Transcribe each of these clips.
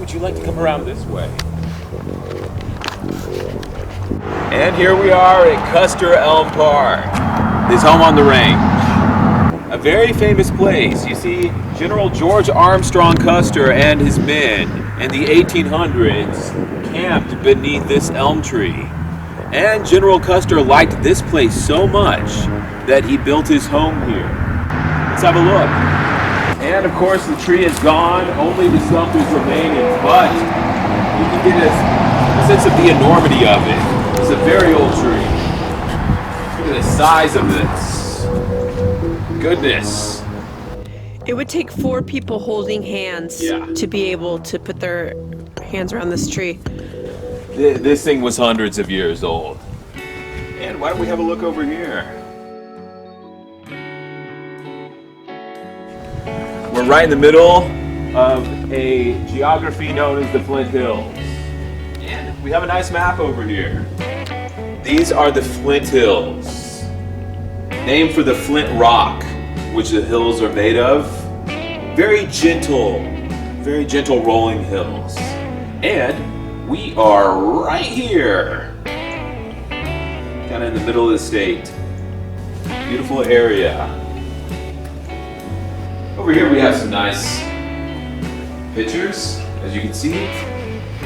would you like to come around this way? And here we are at Custer Elm Park, his home on the range. A very famous place. You see, General George Armstrong Custer and his men in the 1800s camped beneath this elm tree. And General Custer liked this place so much that he built his home here. Let's have a look. And of course the tree is gone, only the stump is remaining, but you can get a sense of the enormity of it. It's a very old tree. Look at the size of this. Goodness. It would take 4 people holding hands to be able to put their hands around this tree. This thing was hundreds of years old. And why don't we have a look over here? We're right in the middle of a geography known as the Flint Hills. And we have a nice map over here. These are the Flint Hills, named for the flint rock, which the hills are made of. Very gentle rolling hills. And we are right here, kind of in the middle of the state. Beautiful area. Over here we have some nice pictures, as you can see.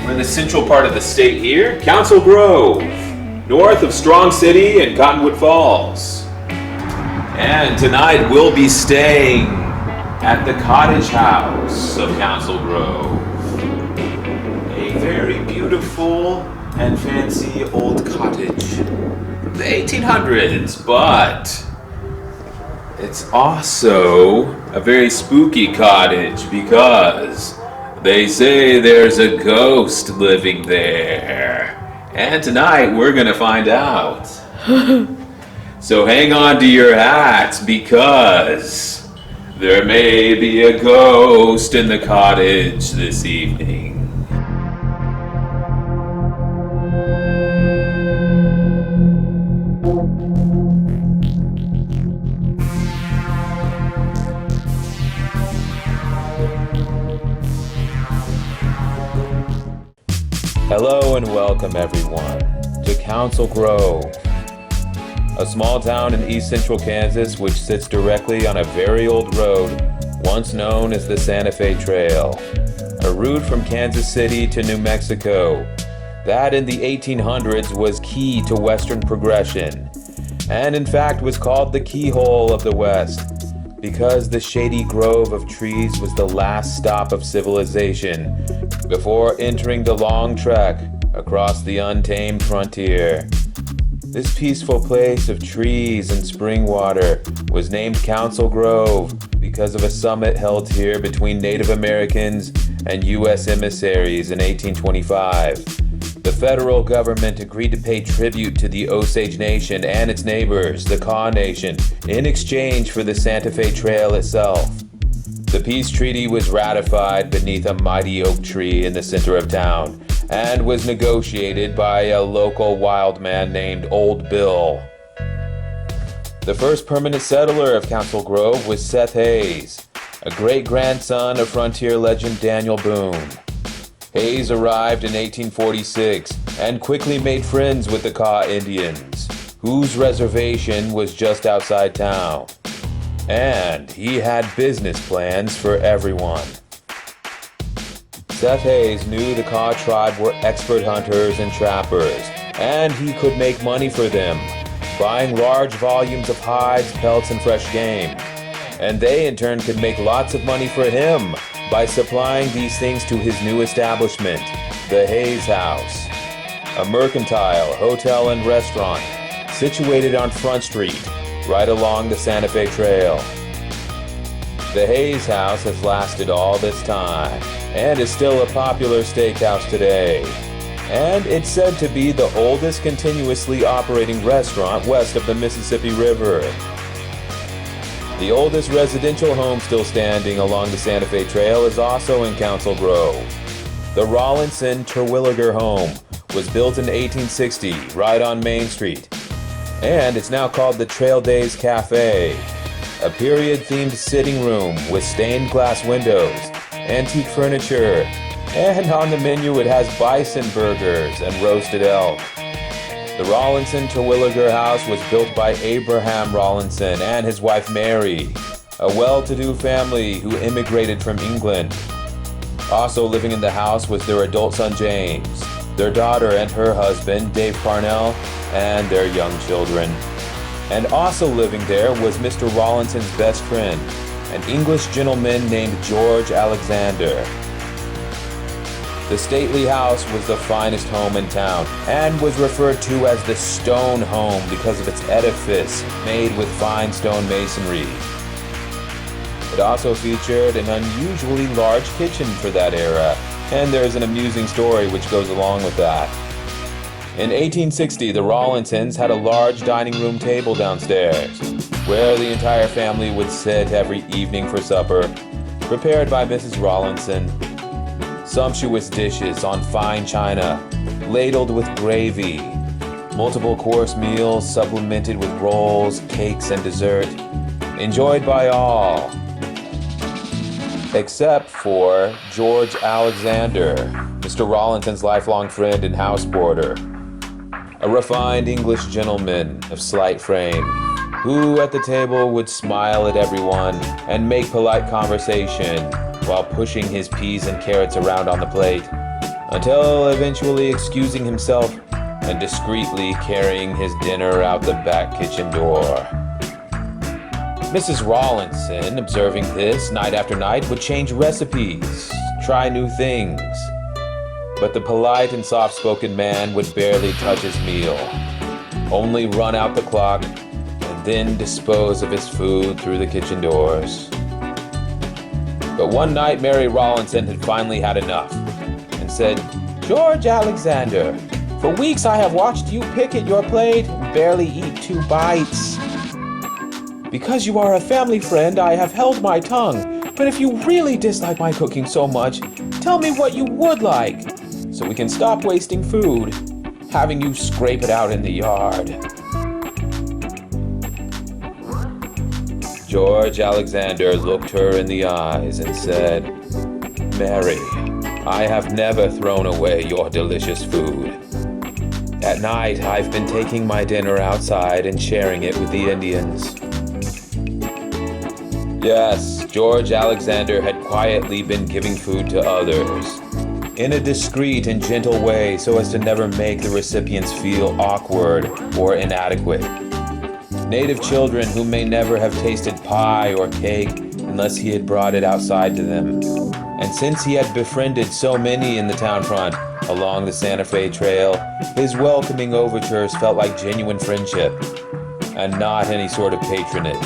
We're in the central part of the state here, Council Grove, north of Strong City and Cottonwood Falls. And tonight we'll be staying at the Cottage House of Council Grove. A very beautiful and fancy old cottage from the 1800s, but it's also a very spooky cottage because they say there's a ghost living there. And tonight we're gonna find out. So hang on to your hats because there may be a ghost in the cottage this evening. Hello and welcome everyone to Council Grove, a small town in east central Kansas which sits directly on a very old road once known as the Santa Fe Trail, a route from Kansas City to New Mexico that in the 1800s was key to Western progression, and in fact was called the keyhole of the West because the shady grove of trees was the last stop of civilization before entering the long trek across the untamed frontier. This peaceful place of trees and spring water was named Council Grove because of a summit held here between Native Americans and U.S. emissaries in 1825. The federal government agreed to pay tribute to the Osage Nation and its neighbors, the Kaw Nation, in exchange for the Santa Fe Trail itself. The peace treaty was ratified beneath a mighty oak tree in the center of town and was negotiated by a local wild man named Old Bill. The first permanent settler of Council Grove was Seth Hayes, a great-grandson of frontier legend Daniel Boone. Hayes arrived in 1846 and quickly made friends with the Kaw Indians, whose reservation was just outside town. And he had business plans for everyone. Seth Hayes knew the Kaw tribe were expert hunters and trappers, and he could make money for them, buying large volumes of hides, pelts, and fresh game. And they in turn could make lots of money for him by supplying these things to his new establishment, the Hayes House, a mercantile, hotel, and restaurant situated on Front Street, right along the Santa Fe Trail. The Hayes House has lasted all this time and is still a popular steakhouse today. And it's said to be the oldest continuously operating restaurant west of the Mississippi River. The oldest residential home still standing along the Santa Fe Trail is also in Council Grove. The Rawlinson Terwilliger home was built in 1860 right on Main Street, and it's now called the Trail Days Cafe, a period-themed sitting room with stained glass windows, antique furniture, And on the menu it has bison burgers and roasted elk. The Rawlinson Terwilliger House was built by Abraham Rawlinson and his wife Mary, a well-to-do family who immigrated from England. Also living in the house was their adult son James, their daughter and her husband Dave Parnell, and their young children. And also living there was Mr. Rawlinson's best friend, an English gentleman named George Alexander. The stately house was the finest home in town and was referred to as the Stone Home because of its edifice made with fine stone masonry. It also featured an unusually large kitchen for that era, and there's an amusing story which goes along with that. In 1860, the Rawlinsons had a large dining room table downstairs, where the entire family would sit every evening for supper, prepared by Mrs. Rawlinson. Sumptuous dishes on fine china, ladled with gravy, multiple course meals supplemented with rolls, cakes, and dessert, enjoyed by all, except for George Alexander, Mr. Rawlinson's lifelong friend and houseboarder, a refined English gentleman of slight frame, who at the table would smile at everyone and make polite conversation while pushing his peas and carrots around on the plate, until eventually excusing himself and discreetly carrying his dinner out the back kitchen door. Mrs. Rawlinson, observing this night after night, would change recipes, try new things, but the polite and soft-spoken man would barely touch his meal, only run out the clock and then dispose of his food through the kitchen doors. But one night, Mary Rawlinson had finally had enough and said, "George Alexander, for weeks I have watched you pick at your plate and barely eat 2 bites. Because you are a family friend, I have held my tongue, but if you really dislike my cooking so much, tell me what you would like, so we can stop wasting food, having you scrape it out in the yard." George Alexander looked her in the eyes and said, "Mary, I have never thrown away your delicious food. At night, I've been taking my dinner outside and sharing it with the Indians." Yes, George Alexander had quietly been giving food to others, in a discreet and gentle way so as to never make the recipients feel awkward or inadequate. Native children who may never have tasted pie or cake unless he had brought it outside to them. And since he had befriended so many in the town front along the Santa Fe Trail, his welcoming overtures felt like genuine friendship and not any sort of patronage.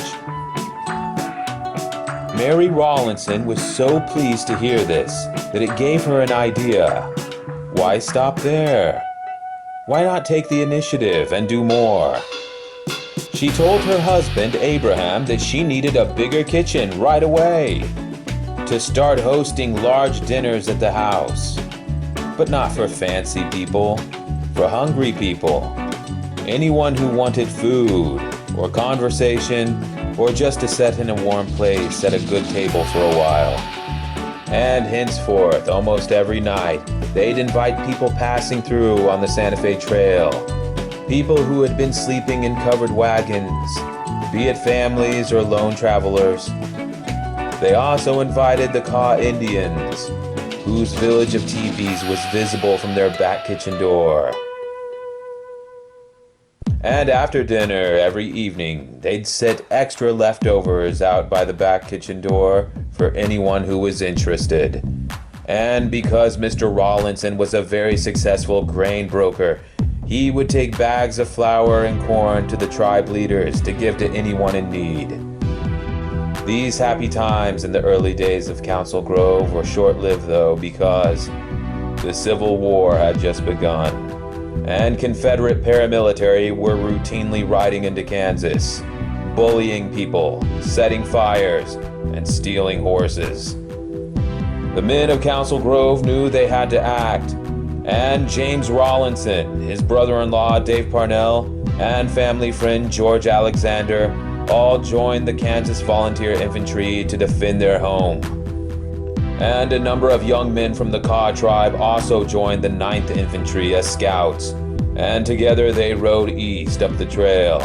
Mary Rawlinson was so pleased to hear this that it gave her an idea. Why stop there? Why not take the initiative and do more? She told her husband, Abraham, that she needed a bigger kitchen right away to start hosting large dinners at the house. But not for fancy people, for hungry people. Anyone who wanted food, or conversation, or just to sit in a warm place at a good table for a while. And henceforth, almost every night, they'd invite people passing through on the Santa Fe Trail. People who had been sleeping in covered wagons, be it families or lone travelers. They also invited the Kaw Indians, whose village of teepees was visible from their back kitchen door. And after dinner every evening, they'd set extra leftovers out by the back kitchen door for anyone who was interested. And because Mr. Rawlinson was a very successful grain broker, he would take bags of flour and corn to the tribe leaders to give to anyone in need. These happy times in the early days of Council Grove were short-lived though, because the Civil War had just begun, and Confederate paramilitary were routinely riding into Kansas, bullying people, setting fires, and stealing horses. The men of Council Grove knew they had to act, and James Rawlinson, his brother-in-law Dave Parnell, and family friend George Alexander all joined the Kansas Volunteer Infantry to defend their home. And a number of young men from the Kaw tribe also joined the 9th Infantry as scouts, and together they rode east up the trail.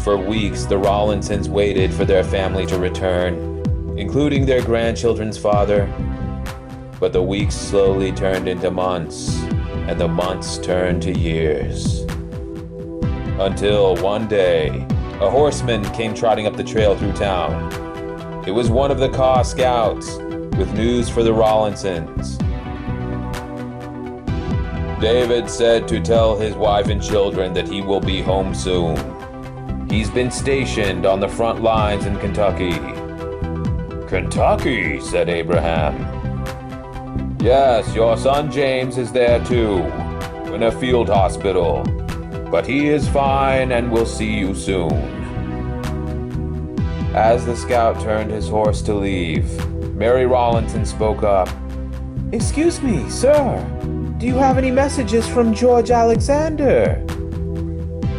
For weeks, the Rawlinsons waited for their family to return, including their grandchildren's father. But the weeks slowly turned into months, and the months turned to years. Until one day, a horseman came trotting up the trail through town. It was one of the Kaw scouts, with news for the Rawlinsons. David said to tell his wife and children that he will be home soon. He's been stationed on the front lines in Kentucky. Kentucky, said Abraham. Yes, your son James is there too, in a field hospital. But he is fine and will see you soon. As the scout turned his horse to leave, Mary Rawlinson spoke up. Excuse me, sir. Do you have any messages from George Alexander?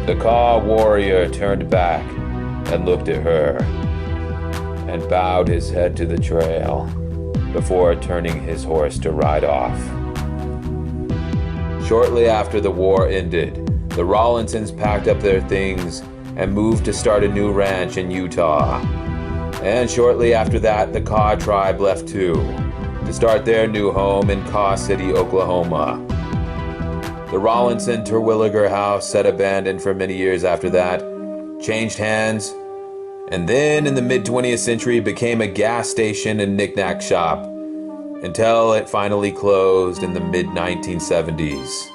The Kaw warrior turned back and looked at her and bowed his head to the trail before turning his horse to ride off. Shortly after the war ended, the Rawlinsons packed up their things and moved to start a new ranch in Utah. And shortly after that, the Kaw tribe left too, to start their new home in Kaw City, Oklahoma. The Rawlinson Terwilliger house, sat abandoned for many years after that, changed hands, and then in the mid-20th century became a gas station and knick-knack shop, until it finally closed in the mid-1970s.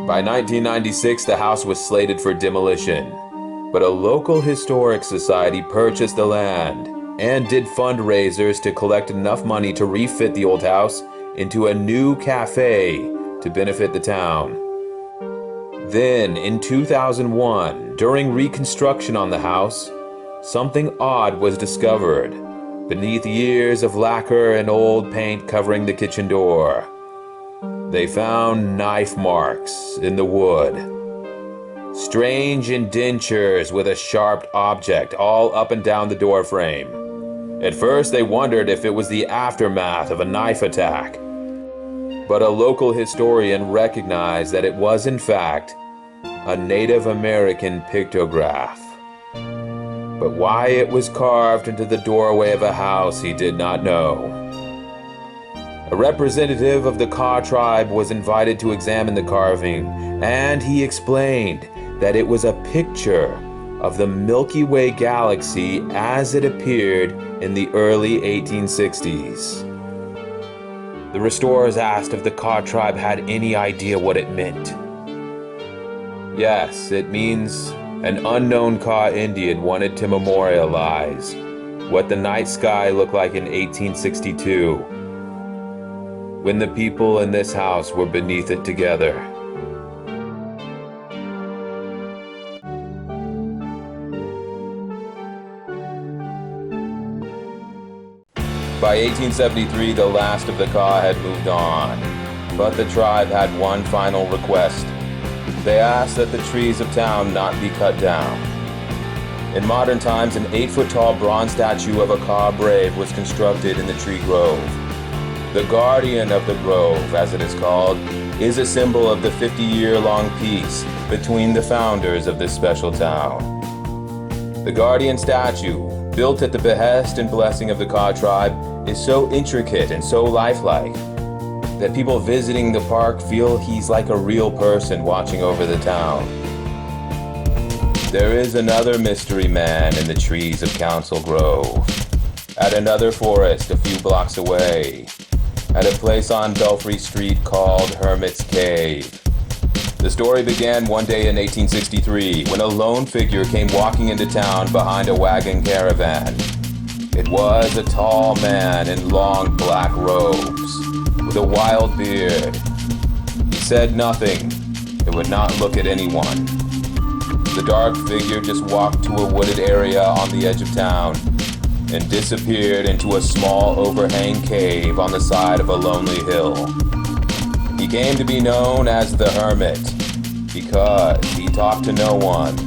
By 1996, the house was slated for demolition, but a local historic society purchased the land and did fundraisers to collect enough money to refit the old house into a new cafe to benefit the town. Then, in 2001, during reconstruction on the house, something odd was discovered beneath years of lacquer and old paint covering the kitchen door. They found knife marks in the wood. Strange indentures with a sharp object all up and down the door frame. At first they wondered if it was the aftermath of a knife attack. But a local historian recognized that it was in fact a Native American pictograph. But why it was carved into the doorway of a house he did not know. A representative of the Kaw tribe was invited to examine the carving, and he explained that it was a picture of the Milky Way galaxy as it appeared in the early 1860s. The restorers asked if the Kaw tribe had any idea what it meant. Yes, it means an unknown Kaw Indian wanted to memorialize what the night sky looked like in 1862, when the people in this house were beneath it together. By 1873, the last of the Kaw had moved on, but the tribe had one final request. They asked that the trees of town not be cut down. In modern times, an 8-foot-tall bronze statue of a Kaw brave was constructed in the tree grove. The guardian of the grove, as it is called, is a symbol of the 50-year-long peace between the founders of this special town. The guardian statue, built at the behest and blessing of the Kaw tribe, is so intricate and so lifelike that people visiting the park feel he's like a real person watching over the town. There is another mystery man in the trees of Council Grove, at another forest a few blocks away, at a place on Belfry Street called Hermit's Cave. The story began one day in 1863 when a lone figure came walking into town behind a wagon caravan. It was a tall man in long black robes, with a wild beard. He said nothing and would not look at anyone. The dark figure just walked to a wooded area on the edge of town and disappeared into a small overhang cave on the side of a lonely hill. He came to be known as the Hermit because he talked to no one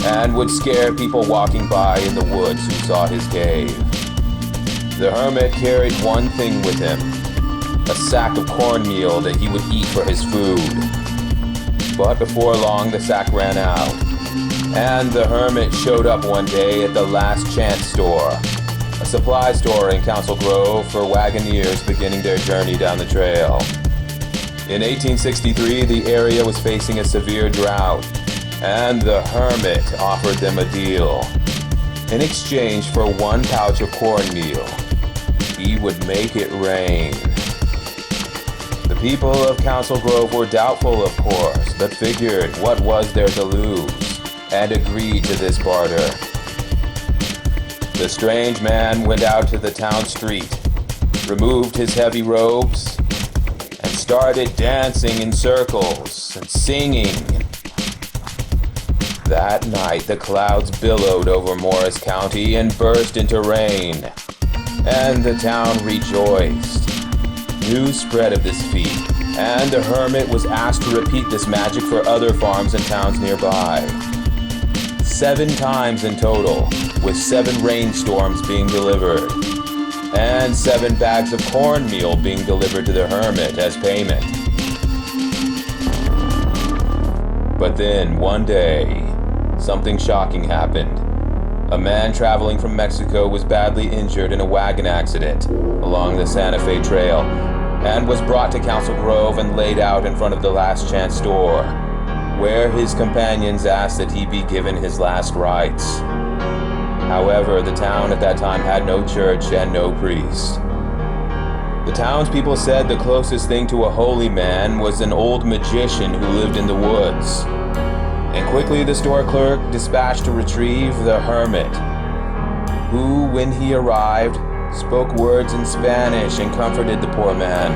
and would scare people walking by in the woods who saw his cave. The hermit carried one thing with him, a sack of cornmeal that he would eat for his food. But before long, the sack ran out, and the hermit showed up one day at the Last Chance store, a supply store in Council Grove for wagoneers beginning their journey down the trail. In 1863, the area was facing a severe drought, and the hermit offered them a deal. In exchange for one pouch of cornmeal, he would make it rain. The people of Council Grove were doubtful, of course, but figured what was there to lose, and agreed to this barter. The strange man went out to the town street, removed his heavy robes, and started dancing in circles and singing. That night, the clouds billowed over Morris County and burst into rain, and the town rejoiced. News spread of this feat, and the hermit was asked to repeat this magic for other farms and towns nearby. 7 times in total, with 7 rainstorms being delivered, and 7 bags of cornmeal being delivered to the hermit as payment. But then, one day, something shocking happened. A man traveling from Mexico was badly injured in a wagon accident along the Santa Fe Trail and was brought to Council Grove and laid out in front of the Last Chance store, where his companions asked that he be given his last rites. However, the town at that time had no church and no priest. The townspeople said the closest thing to a holy man was an old magician who lived in the woods. And quickly the store clerk dispatched to retrieve the hermit, who, when he arrived, spoke words in Spanish and comforted the poor man,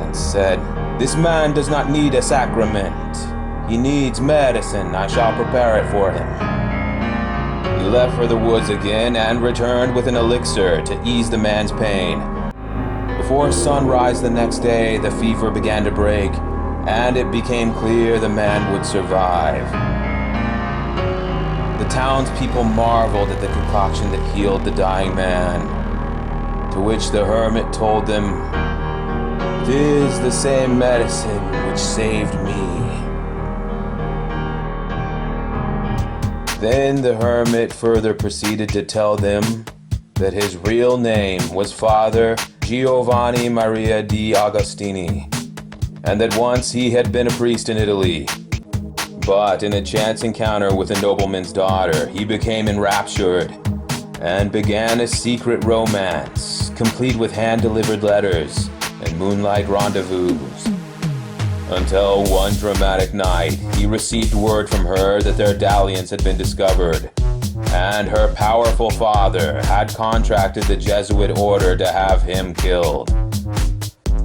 and said, "This man does not need a sacrament. He needs medicine. I shall prepare it for him." He left for the woods again and returned with an elixir to ease the man's pain. Before sunrise the next day, the fever began to break, and it became clear the man would survive. The townspeople marveled at the concoction that healed the dying man, to which the hermit told them, "It is the same medicine which saved me." Then the hermit further proceeded to tell them that his real name was Father Giovanni Maria di Agostini, and that once he had been a priest in Italy. But in a chance encounter with a nobleman's daughter, he became enraptured and began a secret romance, complete with hand-delivered letters and moonlight rendezvous. Until one dramatic night, he received word from her that their dalliance had been discovered, and her powerful father had contracted the Jesuit order to have him killed.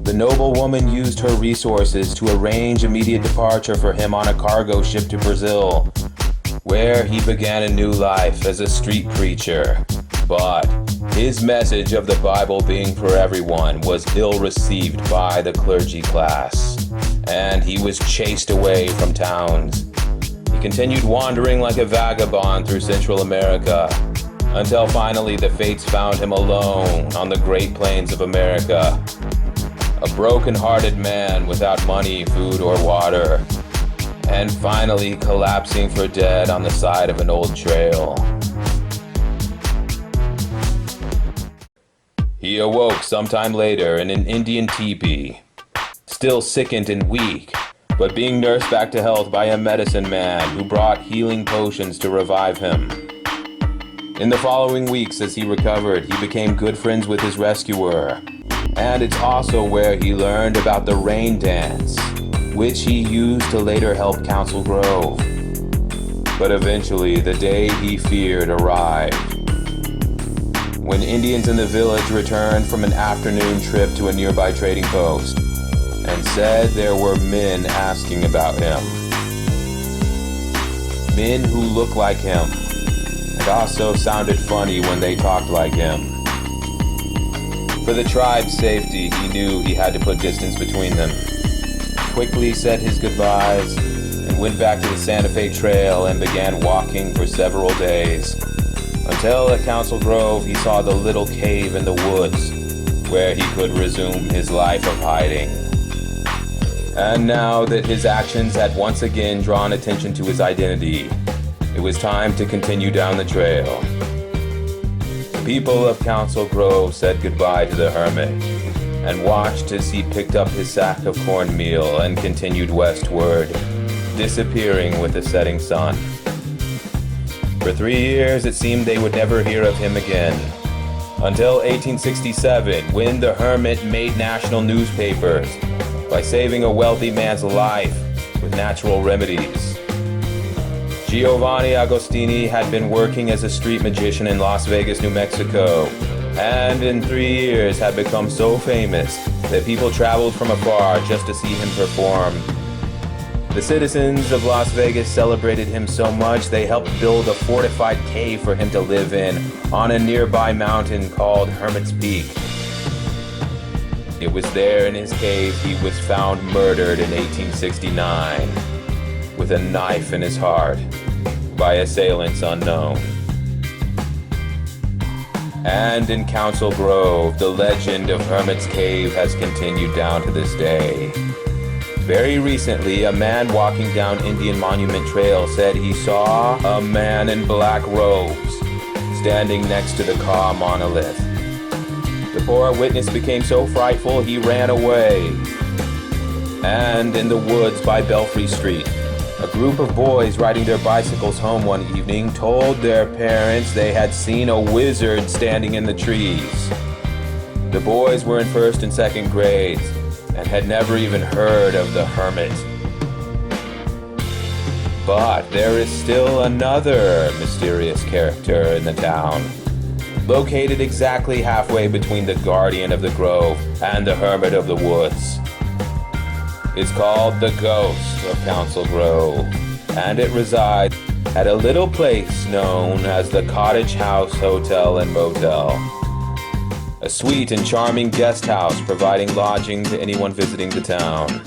The noblewoman used her resources to arrange immediate departure for him on a cargo ship to Brazil, where he began a new life as a street preacher. But his message of the Bible being for everyone was ill-received by the clergy class, and he was chased away from towns. He continued wandering like a vagabond through Central America, until finally the fates found him alone on the Great Plains of America. A broken-hearted man without money, food, or water, and finally collapsing for dead on the side of an old trail. He awoke sometime later in an Indian teepee, still sickened and weak, but being nursed back to health by a medicine man who brought healing potions to revive him. In the following weeks, as he recovered, he became good friends with his rescuer. And it's also where he learned about the rain dance, which he used to later help Council Grove. But eventually, the day he feared arrived. When Indians in the village returned from an afternoon trip to a nearby trading post, and said there were men asking about him. Men who looked like him, and also sounded funny when they talked like him. For the tribe's safety, he knew he had to put distance between them. Quickly said his goodbyes and went back to the Santa Fe Trail and began walking for several days. until at Council Grove he saw the little cave in the woods where he could resume his life of hiding. And now that his actions had once again drawn attention to his identity, it was time to continue down the trail. The people of Council Grove said goodbye to the Hermit and watched as he picked up his sack of cornmeal and continued westward, disappearing with the setting sun. For 3 years, it seemed they would never hear of him again, until 1867, when the Hermit made national newspapers by saving a wealthy man's life with natural remedies. Giovanni Agostini had been working as a street magician in Las Vegas, New Mexico, and in 3 years had become so famous that people traveled from afar just to see him perform. The citizens of Las Vegas celebrated him so much they helped build a fortified cave for him to live in on a nearby mountain called Hermit's Peak. It was there in his cave he was found murdered in 1869 with a knife in his heart by assailants unknown. And in Council Grove, the legend of Hermit's Cave has continued down to this day. Very recently, a man walking down Indian Monument Trail said he saw a man in black robes standing next to the Ka monolith. The poor witness became so frightful he ran away. And in the woods by Belfry Street, a group of boys riding their bicycles home one evening told their parents they had seen a wizard standing in the trees. The boys were in first and second grades and had never even heard of the Hermit. But there is still another mysterious character in the town, located exactly halfway between the Guardian of the Grove and the Hermit of the Woods. It's called the Ghost of Council Grove, and it resides at a little place known as the Cottage House Hotel and Motel, a sweet and charming guest house providing lodging to anyone visiting the town.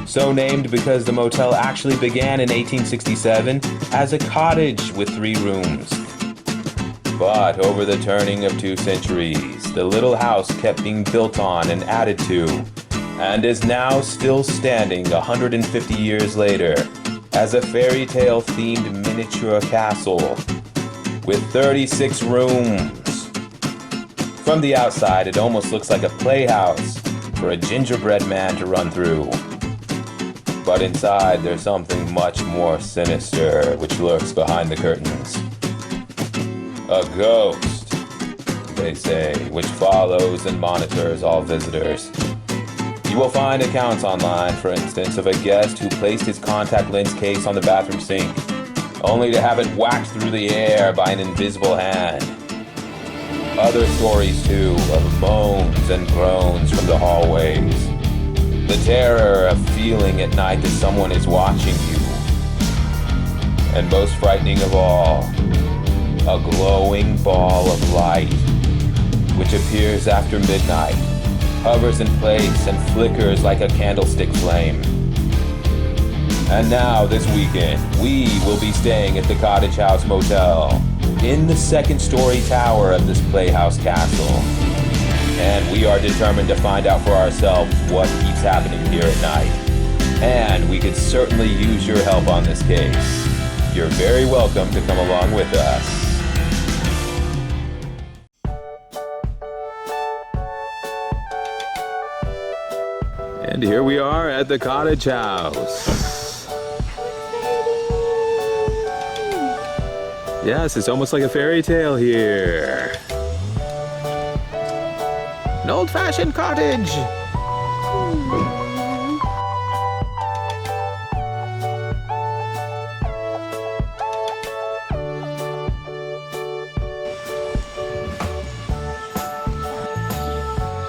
So named because the motel actually began in 1867 as a cottage with 3 rooms. But over the turning of 2 centuries, the little house kept being built on and added to, and is now still standing 150 years later as a fairy tale themed miniature castle with 36 rooms. From the outside, it almost looks like a playhouse for a gingerbread man to run through. But inside, there's something much more sinister which lurks behind the curtains. A ghost, they say, which follows and monitors all visitors. You will find accounts online, for instance, of a guest who placed his contact lens case on the bathroom sink, only to have it whacked through the air by an invisible hand. Other stories, too, of moans and groans from the hallways. The terror of feeling at night that someone is watching you. And most frightening of all, a glowing ball of light, which appears after midnight, hovers in place and flickers like a candlestick flame. And now, this weekend, we will be staying at the Cottage House Motel, in the 2nd-story tower of this playhouse castle. And we are determined to find out for ourselves what keeps happening here at night. And we could certainly use your help on this case. You're very welcome to come along with us. And here we are at the Cottage House. Yes, it's almost like a fairy tale here. An old-fashioned cottage.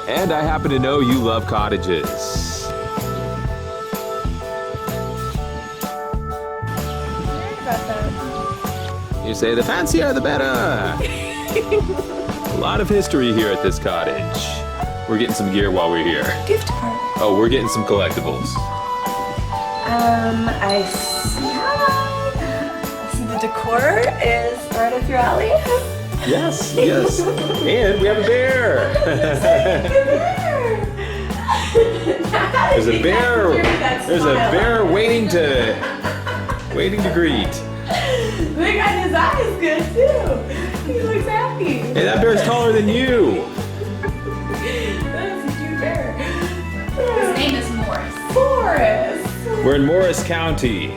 And I happen to know you love cottages. You say the fancier the better. A lot of history here at this cottage. We're getting some gear while we're here. Gift card. Oh, we're getting some collectibles. I see the decor is right up your alley. Yes, yes. And we have a bear. There's a bear. There's a bear waiting to greet. Look at his eyes good too. He looks happy. Hey, that bear's taller than you. That's a cute bear. His name is Morris. Morris. We're in Morris County.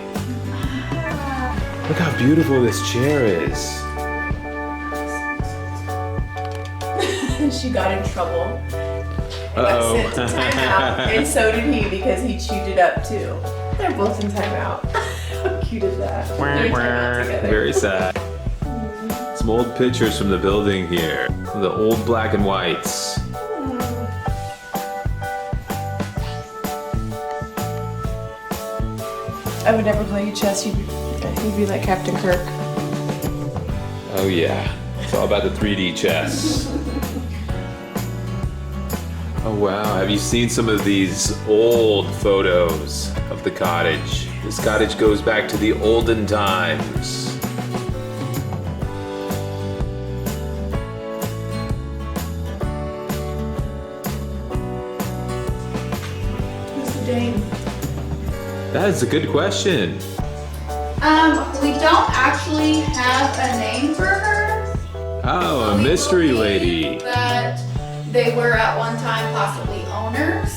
Look how beautiful this chair is. She got in trouble. Uh-oh. Got sent to timeout, and so did he because he chewed it up too. They're both in timeout. How cute is that? They're in timeout together. Very sad. Some old pictures from the building here. The old black and whites. I would never play chess. He'd be like Captain Kirk. Oh yeah. It's all about the 3D chess. Oh wow, have you seen some of these old photos of the cottage? This cottage goes back to the olden times. Who's the dame? That is a good question. We don't actually have a name for her. Oh, a mystery lady. That they were at one time possibly owners.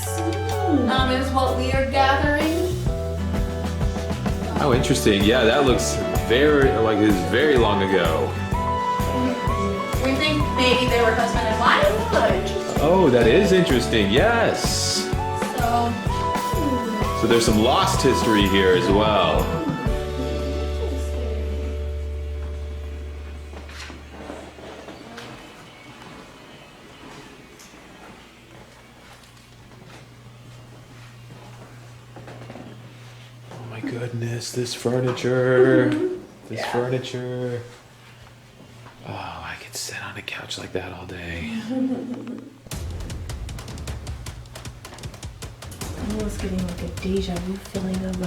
Is what we are gathering. Oh, interesting. Yeah, that looks very, like it was very long ago. We think maybe they were husband and wife. Oh, that is interesting. Yes. So there's some lost history here as well. Oh my goodness, this furniture. This furniture. Oh, I could sit on a couch like that all day. I'm almost getting like a deja vu feeling of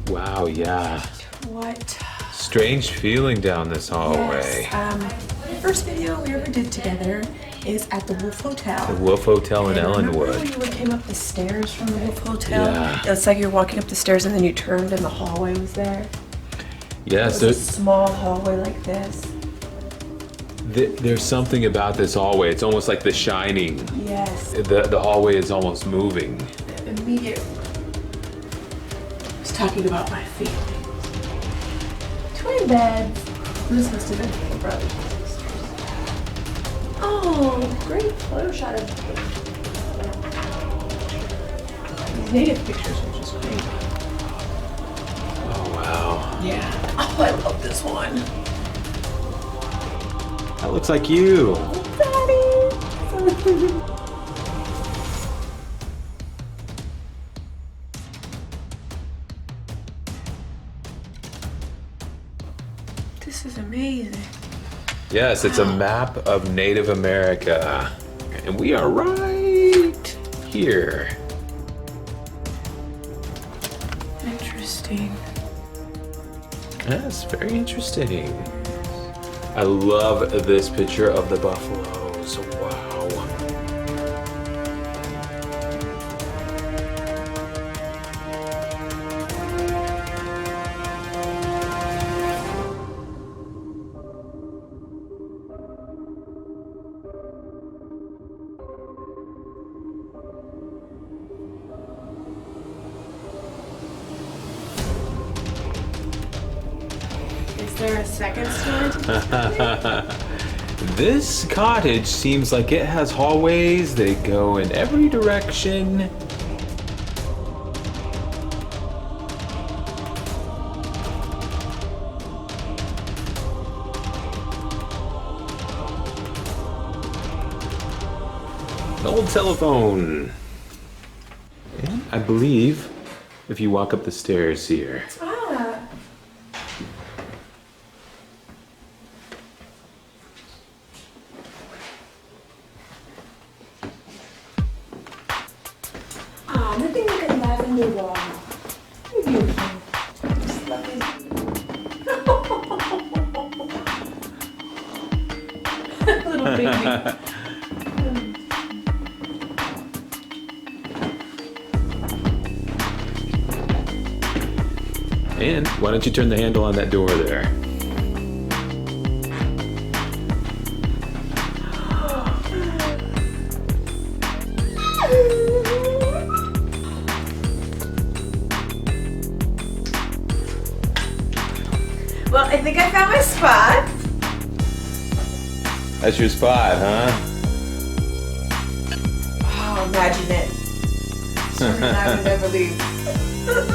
Wow, yeah. what? Strange feeling down this hallway. The first video we ever did together is at the Wolf Hotel. The Wolf Hotel in Remember Ellenwood. when you came up the stairs from the Wolf Hotel? Yeah. It's like you're walking up the stairs and then you turned and the hallway was there. Yes, It was a small hallway like this. there's something about this hallway. It's almost like The Shining. Yes. The hallway is almost moving. Immediate. I was talking about my feelings. Twin beds. This must have been for the brothers and sisters. Oh, great photo shot of these native pictures are just great. Oh, wow. Yeah. Oh, I love this one. That looks like you. Daddy. This is amazing. Yes, it's a map of Native America. And we are right here. Interesting. That's very interesting. I love this picture of the buffaloes. Wow. Is there a second story to this? This cottage seems like it has hallways that go in every direction. An old telephone. And I believe if you walk up the stairs here. Ah. Ah, nothing like a lavender wall. Very beautiful. Just love it. And why don't you turn the handle on that door there? Well, I think I found my spot. That's your spot, huh? Oh, imagine it. Sherman and I would never leave.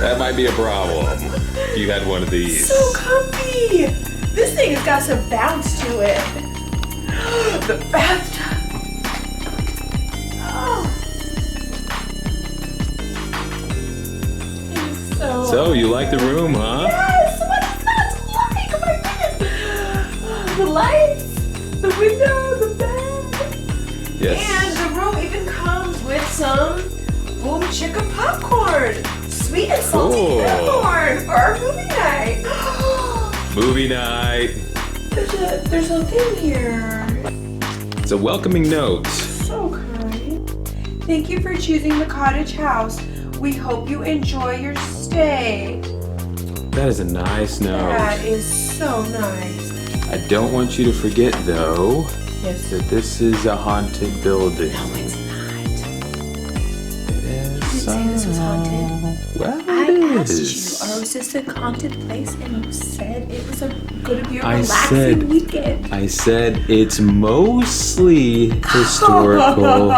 That might be a problem. If you had one of these. So comfy. This thing has got some bounce to it. The bathtub. Oh. It is So, you like the room, huh? Yes! What is that like? Oh my goodness! The lights, the window, the bed. Yes. And the room even comes with some boom chicka popcorn. Sweet and salty popcorn for our movie night. Movie night. There's a thing here. It's a welcoming note. So kind. Thank you for choosing the Cottage House. We hope you enjoy your stay. That is a nice note. That is so nice. I don't want you to forget, though, Yes. that this is a haunted building. No, it's not. It is. You didn't say this was haunted. Well, I it asked is. you, or was this a haunted place? And you said it was going to be a I relaxing said- weekend. I said it's mostly historical,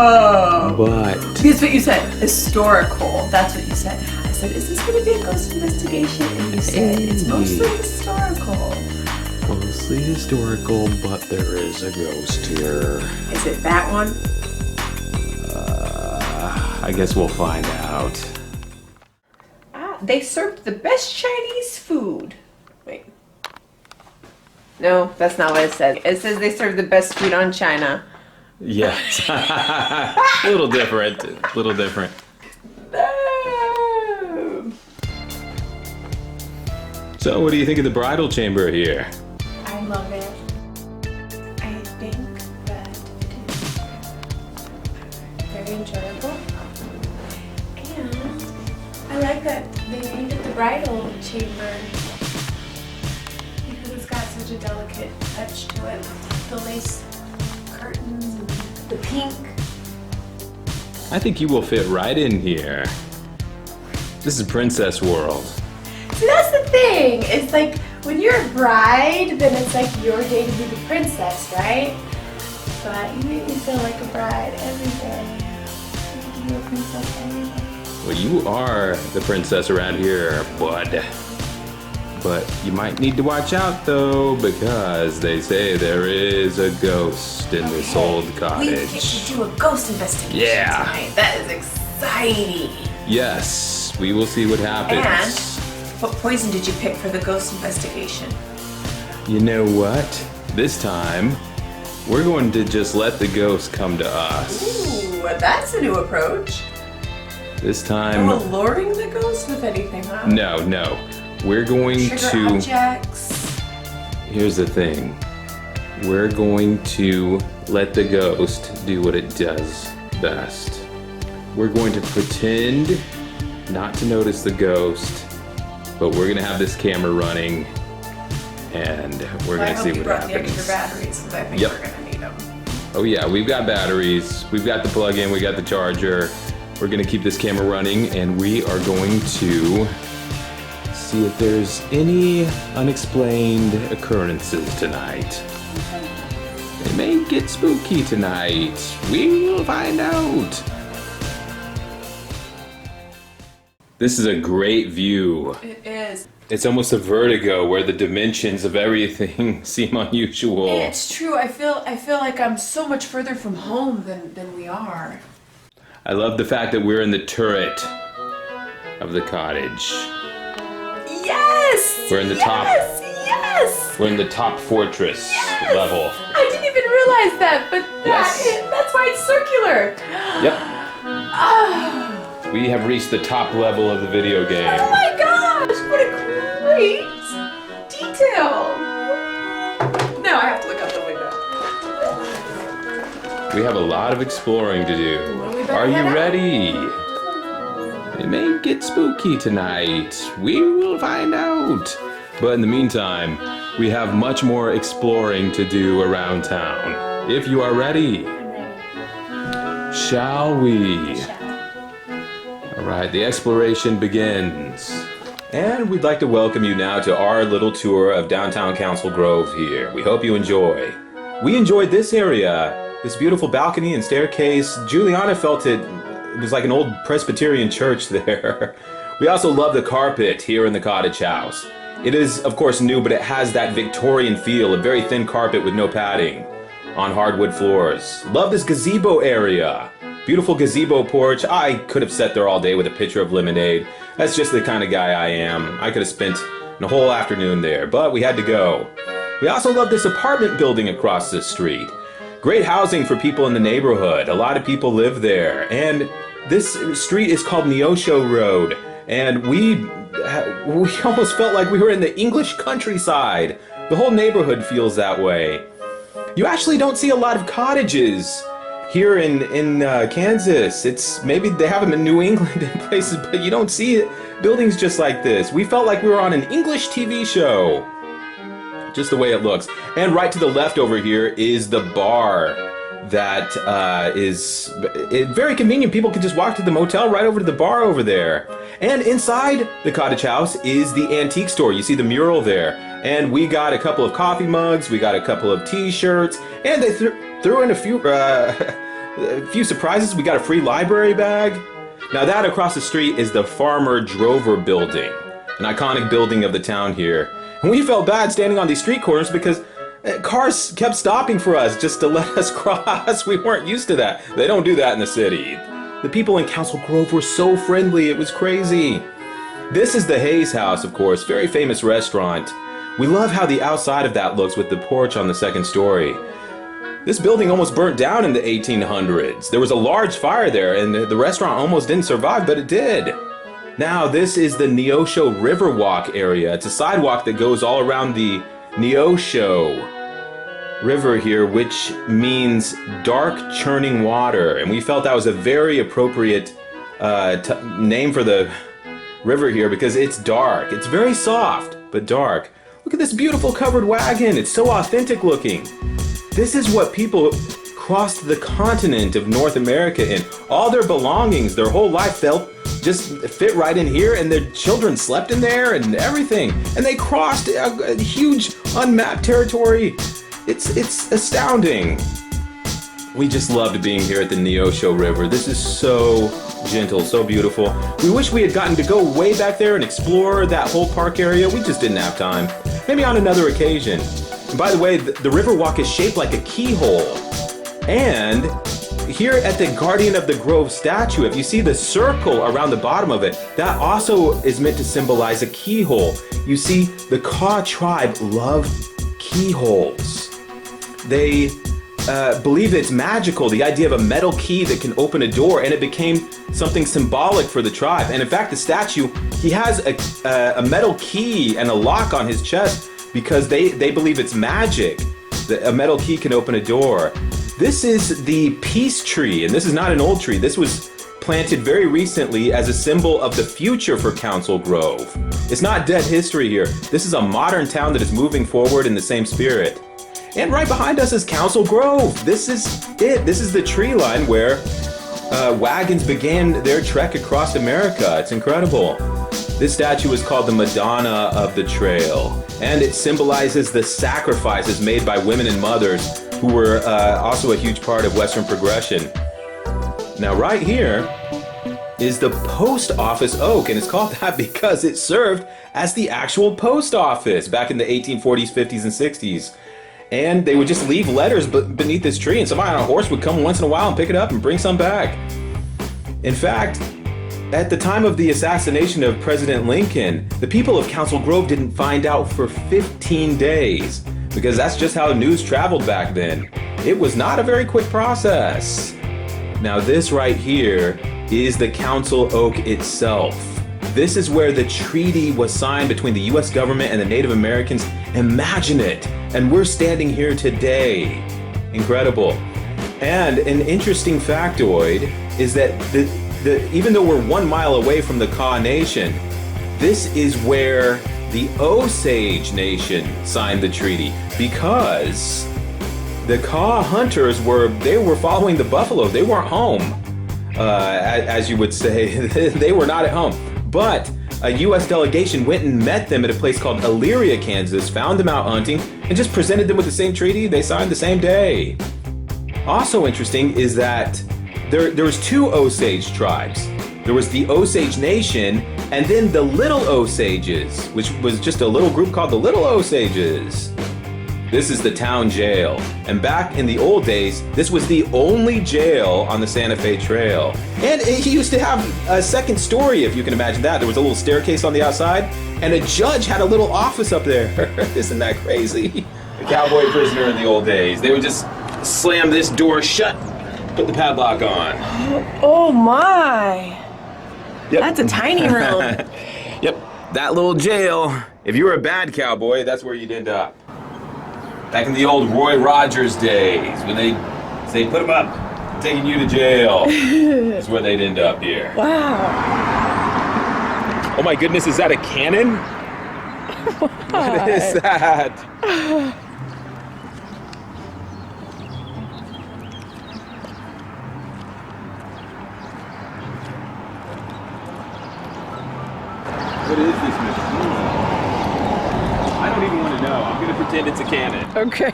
but That's what you said. Historical. That's what you said. I said, is this going to be a ghost investigation? And you said, it's mostly historical. mostly historical, but there is a ghost here. Is it that one? I guess we'll find out. Ah, they served the best Chinese food. Wait. No, that's not what it says. It says they served the best food on China. Yes. A little different. A little different. No. So, what do you think of the bridal chamber here? I love it. I think that it is very enjoyable. And I like that they named it the bridal chamber because it's got such a delicate touch to it. The lace curtains and the pink. I think you will fit right in here. This is Princess World. See, that's the thing. It's like when you're a bride, then it's like your day to be the princess, right? But you make me feel like a bride every day. You get to be a princess every day. Well, you are the princess around here, bud. But you might need to watch out, though, because they say there is a ghost in this old We cottage. get to do a ghost investigation Yeah. tonight. That is exciting. Yes, we will see what happens. And what poison did you pick for the ghost investigation? You know what? This time, we're going to just let the ghost come to us. Ooh, that's a new approach. This time, No alluring the ghost with anything, huh? no. We're going Trigger to. objects. Here's the thing. We're going to let the ghost do what it does best. We're going to pretend not to notice the ghost, but we're going to have this camera running, and we're going to see what The extra happens. batteries, because I think Yep. we're gonna need them. Oh yeah, we've got batteries, we've got the plug-in, we got the charger. We're going to keep this camera running, and we are going to see if there's any unexplained occurrences tonight. It may get spooky tonight. We will find out. This is a great view. It is. It's almost a vertigo where the dimensions of everything seem unusual. It's true. I feel like I'm so much further from home than we are. I love the fact that we're in the turret of the cottage. Yes. We're in the top. Yes. We're in the top fortress level. I didn't even realize that, but that's why it's circular. Yep. Oh We have reached the top level of the video game. my gosh! What a great detail. Now I have to look out the window. We have a lot of exploring to do. Well, we better Are you head out. ready? It may get spooky tonight. We will find out. But in the meantime, we have much more exploring to do around town. If you are ready, shall we? All right, the exploration begins. And we'd like to welcome you now to our little tour of downtown Council Grove here. We hope you enjoy. We enjoyed this area, this beautiful balcony and staircase. Julianna felt it was like an old Presbyterian church there. We also love the carpet here in the cottage house. It is, of course, new, but it has that Victorian feel, a very thin carpet with no padding on hardwood floors. Love this gazebo area. Beautiful gazebo porch. I could have sat there all day with a pitcher of lemonade. That's just the kind of guy I am. I could have spent a whole afternoon there, but we had to go. We also love this apartment building across the street. Great housing for people in the neighborhood. A lot of people live there. And this street is called Neosho Road. And we almost felt like we were in the English countryside. The whole neighborhood feels that way. You actually don't see a lot of cottages here in Kansas. It's maybe they have them in New England and places, but you don't see buildings just like this. We felt like we were on an English TV show. Just the way it looks. And right to the left over here is the bar that is very convenient. People can just walk to the motel right over to the bar over there. And inside the cottage house is the antique store. You see the mural there. And we got a couple of coffee mugs, we got a couple of t-shirts, and they threw in a few surprises. We got a free library bag. Now that across the street is the Farmer Drover building, an iconic building of the town here. And we felt bad standing on these street corners because cars kept stopping for us just to let us cross. We weren't used to that. They don't do that in the city. The people in Council Grove were so friendly, it was crazy. This is the Hayes House, of course, very famous restaurant. We love how the outside of that looks with the porch on the second story. This building almost burnt down in the 1800s. There was a large fire there and the restaurant almost didn't survive, but it did. Now this is the Neosho Riverwalk area. It's a sidewalk that goes all around the Neosho River here, which means dark churning water. And we felt that was a very appropriate name for the river here because it's dark. It's very soft, but dark. Look at this beautiful covered wagon. It's so authentic looking. This is what people crossed the continent of North America in. All their belongings, their whole life just fit right in here, and their children slept in there and everything. And they crossed a huge unmapped territory. It's astounding. We just loved being here at the Neosho River. This is so gentle, so beautiful. We wish we had gotten to go way back there and explore that whole park area. We just didn't have time. Maybe on another occasion. And by the way, the Riverwalk is shaped like a keyhole. And here at the Guardian of the Grove statue, if you see the circle around the bottom of it, that also is meant to symbolize a keyhole. You see, the Kaw tribe love keyholes. They believe it's magical, the idea of a metal key that can open a door, and it became something symbolic for the tribe. And in fact, the statue, he has a metal key and a lock on his chest because they believe it's magic, that a metal key can open a door. This is the peace tree, and this is not an old tree. This was planted very recently as a symbol of the future for Council Grove. It's not dead history here. This is a modern town that is moving forward in the same spirit. And right behind us is Council Grove. This is it. This is the tree line where wagons began their trek across America. It's incredible. This statue is called the Madonna of the Trail, and it symbolizes the sacrifices made by women and mothers who were also a huge part of Western progression. Now right here is the post office oak, and it's called that because it served as the actual post office back in the 1840s, 50s, and 60s. And they would just leave letters beneath this tree, and somebody on a horse would come once in a while and pick it up and bring some back. In fact, at the time of the assassination of President Lincoln, the people of Council Grove didn't find out for 15 days, because that's just how news traveled back then. It was not a very quick process. Now this right here is the Council Oak itself. This is where the treaty was signed between the US government and the Native Americans. Imagine it! And we're standing here today. Incredible. And an interesting factoid is that even though we're 1 mile away from the Kaw Nation, this is where the Osage Nation signed the treaty, because the Kaw hunters were following the buffalo. They weren't home, as you would say. They were not at home. But a U.S. delegation went and met them at a place called Elyria, Kansas, found them out hunting, and just presented them with the same treaty. They signed the same day. Also interesting is that there was 2 Osage tribes. There was the Osage Nation, and then the Little Osages, which was just a little group called the Little Osages. This is the town jail. And back in the old days, this was the only jail on the Santa Fe Trail. And he used to have a second story, if you can imagine that. There was a little staircase on the outside, and a judge had a little office up there. Isn't that crazy? A cowboy prisoner in the old days. They would just slam this door shut, put the padlock on. Oh my. Yep. That's a tiny room. Yep, that little jail. If you were a bad cowboy, that's where you'd end up. Back in the old Roy Rogers days, when they put him up, taking you to jail, that's where they'd end up here. Wow. Oh my goodness, is that a cannon? What is that? What is this machine? I don't even want to know. I'm going to pretend it's a cannon. Okay.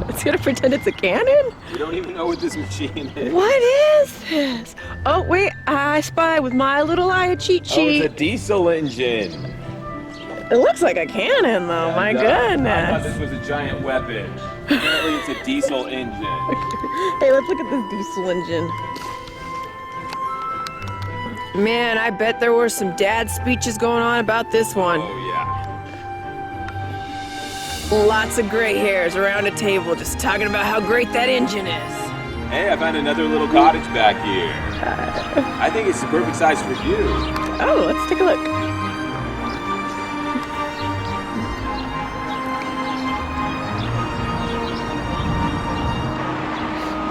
It's gonna pretend it's a cannon? We don't even know what this machine is. What is this? Oh, wait, I spy with my little eye a cheat Oh, sheet. it's a diesel engine. It looks like a cannon, though. Yeah, My I thought goodness. this was a giant weapon. Apparently it's a diesel engine. Hey, let's look at this diesel engine. Man, I bet there were some dad speeches going on about this one. Oh, yeah. Lots of gray hairs around a table just talking about how great that engine is. Hey, I found another little cottage back here. I think it's the perfect size for you. Oh, let's take a look.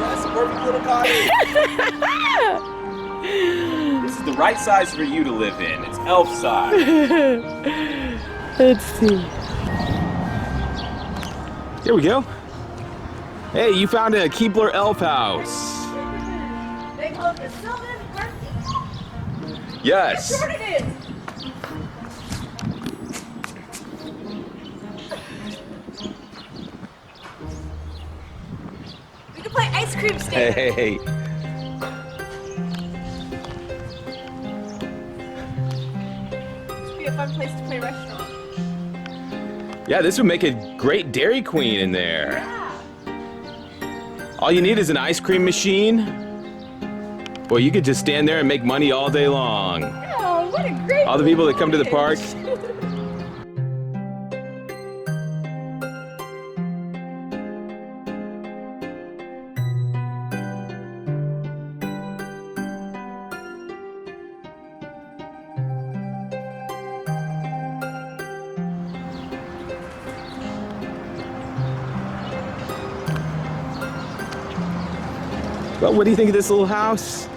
That's the perfect little cottage. This is the right size for you to live in. It's elf size. Let's see. Here we go. Hey, you found a Keebler elf house. They call it the Sylvan Party. Yes. That's what it is. We can play ice cream stand. Hey. This would be a fun place to play restaurant. Yeah, this would make a great Dairy Queen in there. Yeah. All you need is an ice cream machine. Boy, you could just stand there and make money all day long. Oh, what a great All the people that come to the park. Well, what do you think of this little house?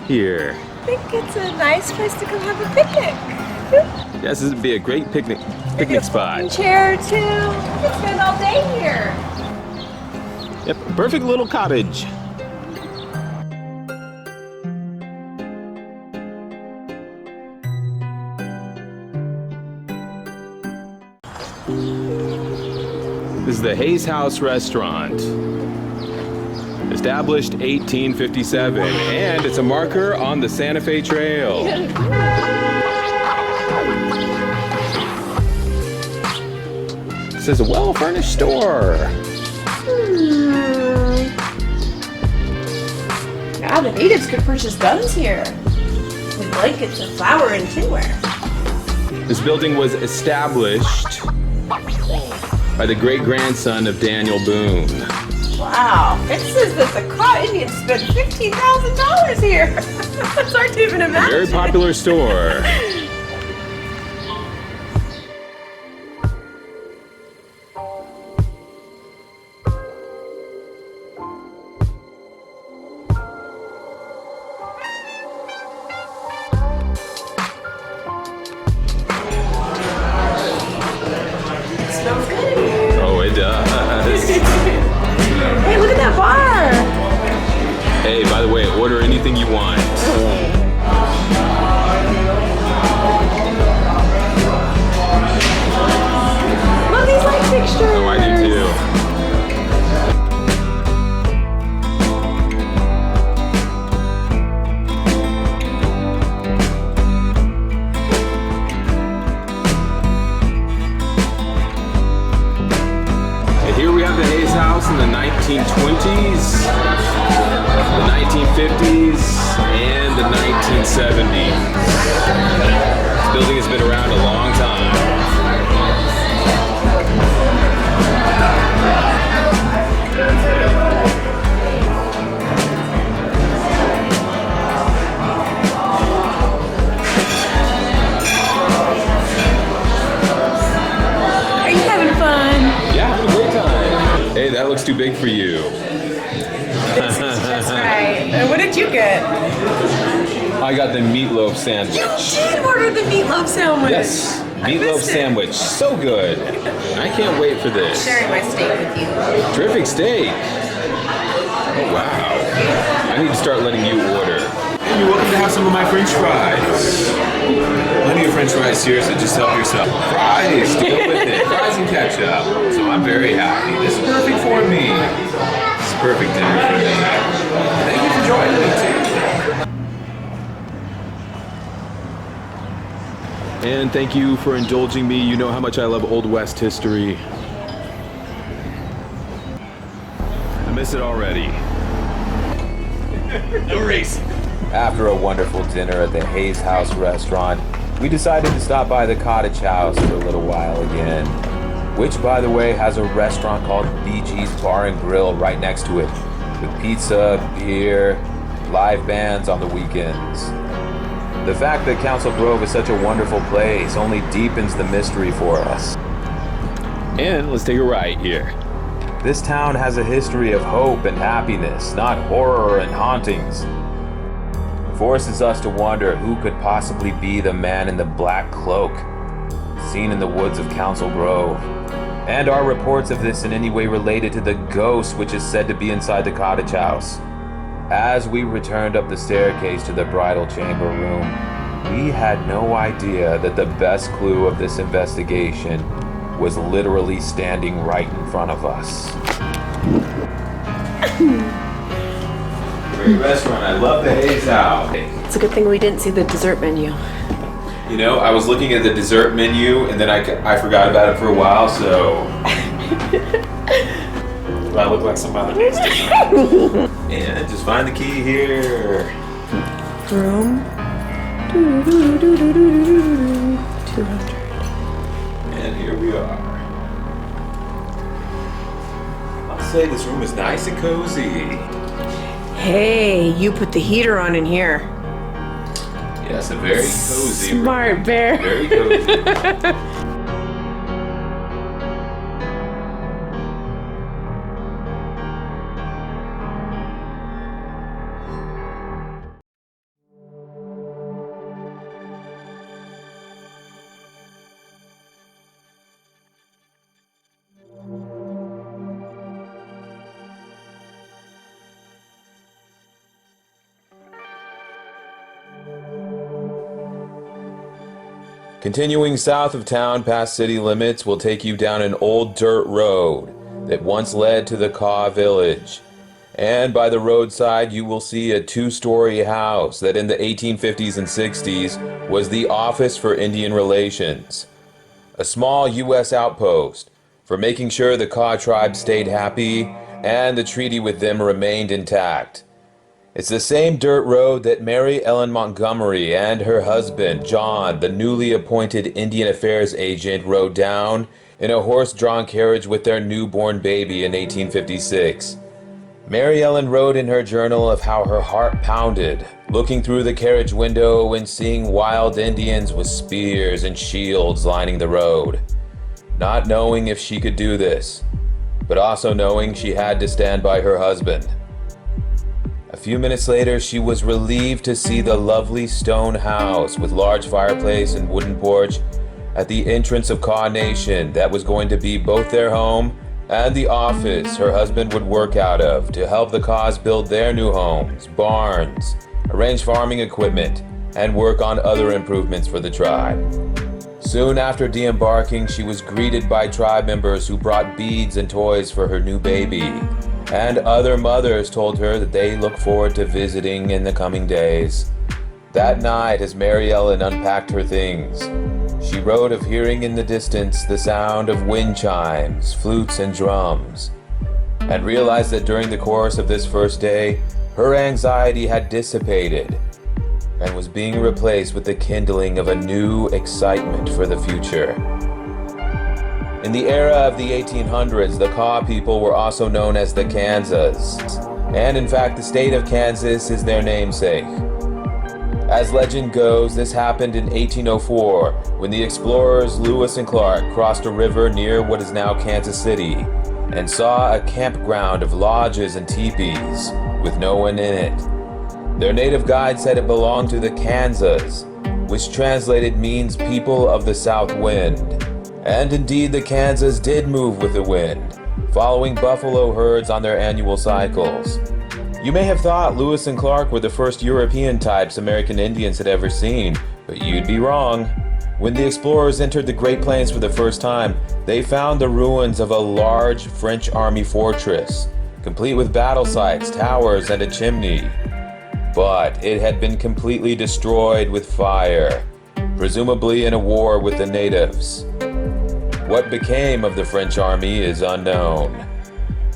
Here. I think it's a nice place to come have a picnic. Yes, this would be a great picnic spot. Chair, too. We can spend all day here. Yep, perfect little cottage. This is the Hayes House Restaurant. Established 1857, and it's a marker on the Santa Fe Trail. This is a well-furnished store. Yeah, the natives could purchase guns here. With blankets and flour and tinware. This building was established by the great-grandson of Daniel Boone. Wow. It says that the Kaw Indians spent $15,000 here. That's hard to even A imagine. very popular store. house in the 1920s, the 1950s, and the 1970s. This building has been around a long time. Are you having fun? Yeah, having a great time. Hey, that looks too big for you. That's right. What did you get? I got the meatloaf sandwich. You did order the meatloaf sandwich. Yes, meatloaf sandwich. So good. I can't wait for this. Sharing my steak with you. Terrific steak. Oh, wow. I need to start letting you order. And you're welcome to have some of my French fries. Plenty of French fries here, so just help yourself. Fries to go with it. Fries and ketchup. So I'm very happy. This is perfect for me. It's perfect dinner for me. Thank you for joining me, too. And thank you for indulging me. You know how much I love Old West history. I miss it already. No race. After a wonderful dinner at the Hayes House restaurant, we decided to stop by the Cottage House for a little while again, which, by the way, has a restaurant called BG's Bar and Grill right next to it, with pizza, beer, live bands on the weekends. The fact that Council Grove is such a wonderful place only deepens the mystery for us. And let's take a ride here. This town has a history of hope and happiness, not horror and hauntings. It forces us to wonder who could possibly be the man in the black cloak seen in the woods of Council Grove. And are reports of this in any way related to the ghost which is said to be inside the cottage house? As we returned up the staircase to the bridal chamber room, we had no idea that the best clue of this investigation was literally standing right in front of us. Great restaurant. I love the Hayes House. It's a good thing we didn't see the dessert menu. You know, I was looking at the dessert menu and then I forgot about it for a while, so... Do I look like somebody needs to? And just find the key here. Room 200. And here we are. I'll say this room is nice and cozy. Hey, you put the heater on in here. Yes, a very cozy room. Smart bear. Very cozy. Continuing south of town past city limits will take you down an old dirt road that once led to the Kaw village. And by the roadside you will see a two-story house that in the 1850s and 60s was the Office for Indian Relations, a small U.S. outpost for making sure the Kaw tribe stayed happy and the treaty with them remained intact. It's the same dirt road that Mary Ellen Montgomery and her husband, John, the newly appointed Indian Affairs agent, rode down in a horse-drawn carriage with their newborn baby in 1856. Mary Ellen wrote in her journal of how her heart pounded, looking through the carriage window and seeing wild Indians with spears and shields lining the road. Not knowing if she could do this, but also knowing she had to stand by her husband. A few minutes later, she was relieved to see the lovely stone house with large fireplace and wooden porch at the entrance of Kaw Nation that was going to be both their home and the office her husband would work out of to help the Kaws build their new homes, barns, arrange farming equipment, and work on other improvements for the tribe. Soon after de-embarking, she was greeted by tribe members who brought beads and toys for her new baby. And other mothers told her that they look forward to visiting in the coming days. That night, as Mary Ellen unpacked her things, she wrote of hearing in the distance the sound of wind chimes, flutes, and drums. and realized that during the course of this first day, her anxiety had dissipated and was being replaced with the kindling of a new excitement for the future. In the era of the 1800s, the Kaw people were also known as the Kansas, and in fact the state of Kansas is their namesake. As legend goes, this happened in 1804 when the explorers Lewis and Clark crossed a river near what is now Kansas City and saw a campground of lodges and teepees with no one in it. Their native guide said it belonged to the Kansas, which translated means people of the south wind. And indeed the Kansas did move with the wind, following buffalo herds on their annual cycles. You may have thought Lewis and Clark were the first European types American Indians had ever seen, but you'd be wrong. When the explorers entered the Great Plains for the first time, they found the ruins of a large French army fortress, complete with battle sites, towers, and a chimney. But it had been completely destroyed with fire, presumably in a war with the natives. What became of the French army is unknown.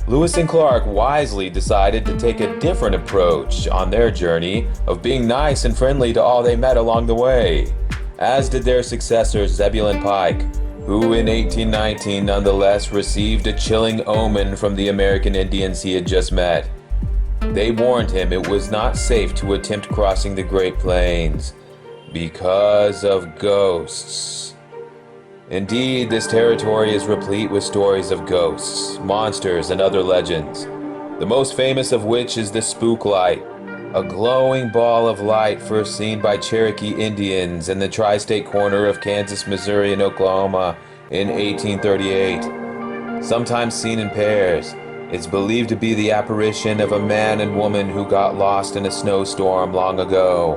Lewis and Clark wisely decided to take a different approach on their journey of being nice and friendly to all they met along the way, as did their successor Zebulon Pike, who in 1819 nonetheless received a chilling omen from the American Indians he had just met. They warned him it was not safe to attempt crossing the Great Plains because of ghosts. Indeed, this territory is replete with stories of ghosts, monsters, and other legends, the most famous of which is the spook light, a glowing ball of light first seen by Cherokee Indians in the tri-state corner of Kansas, Missouri, and Oklahoma in 1838. Sometimes seen in pairs, it's believed to be the apparition of a man and woman who got lost in a snowstorm long ago,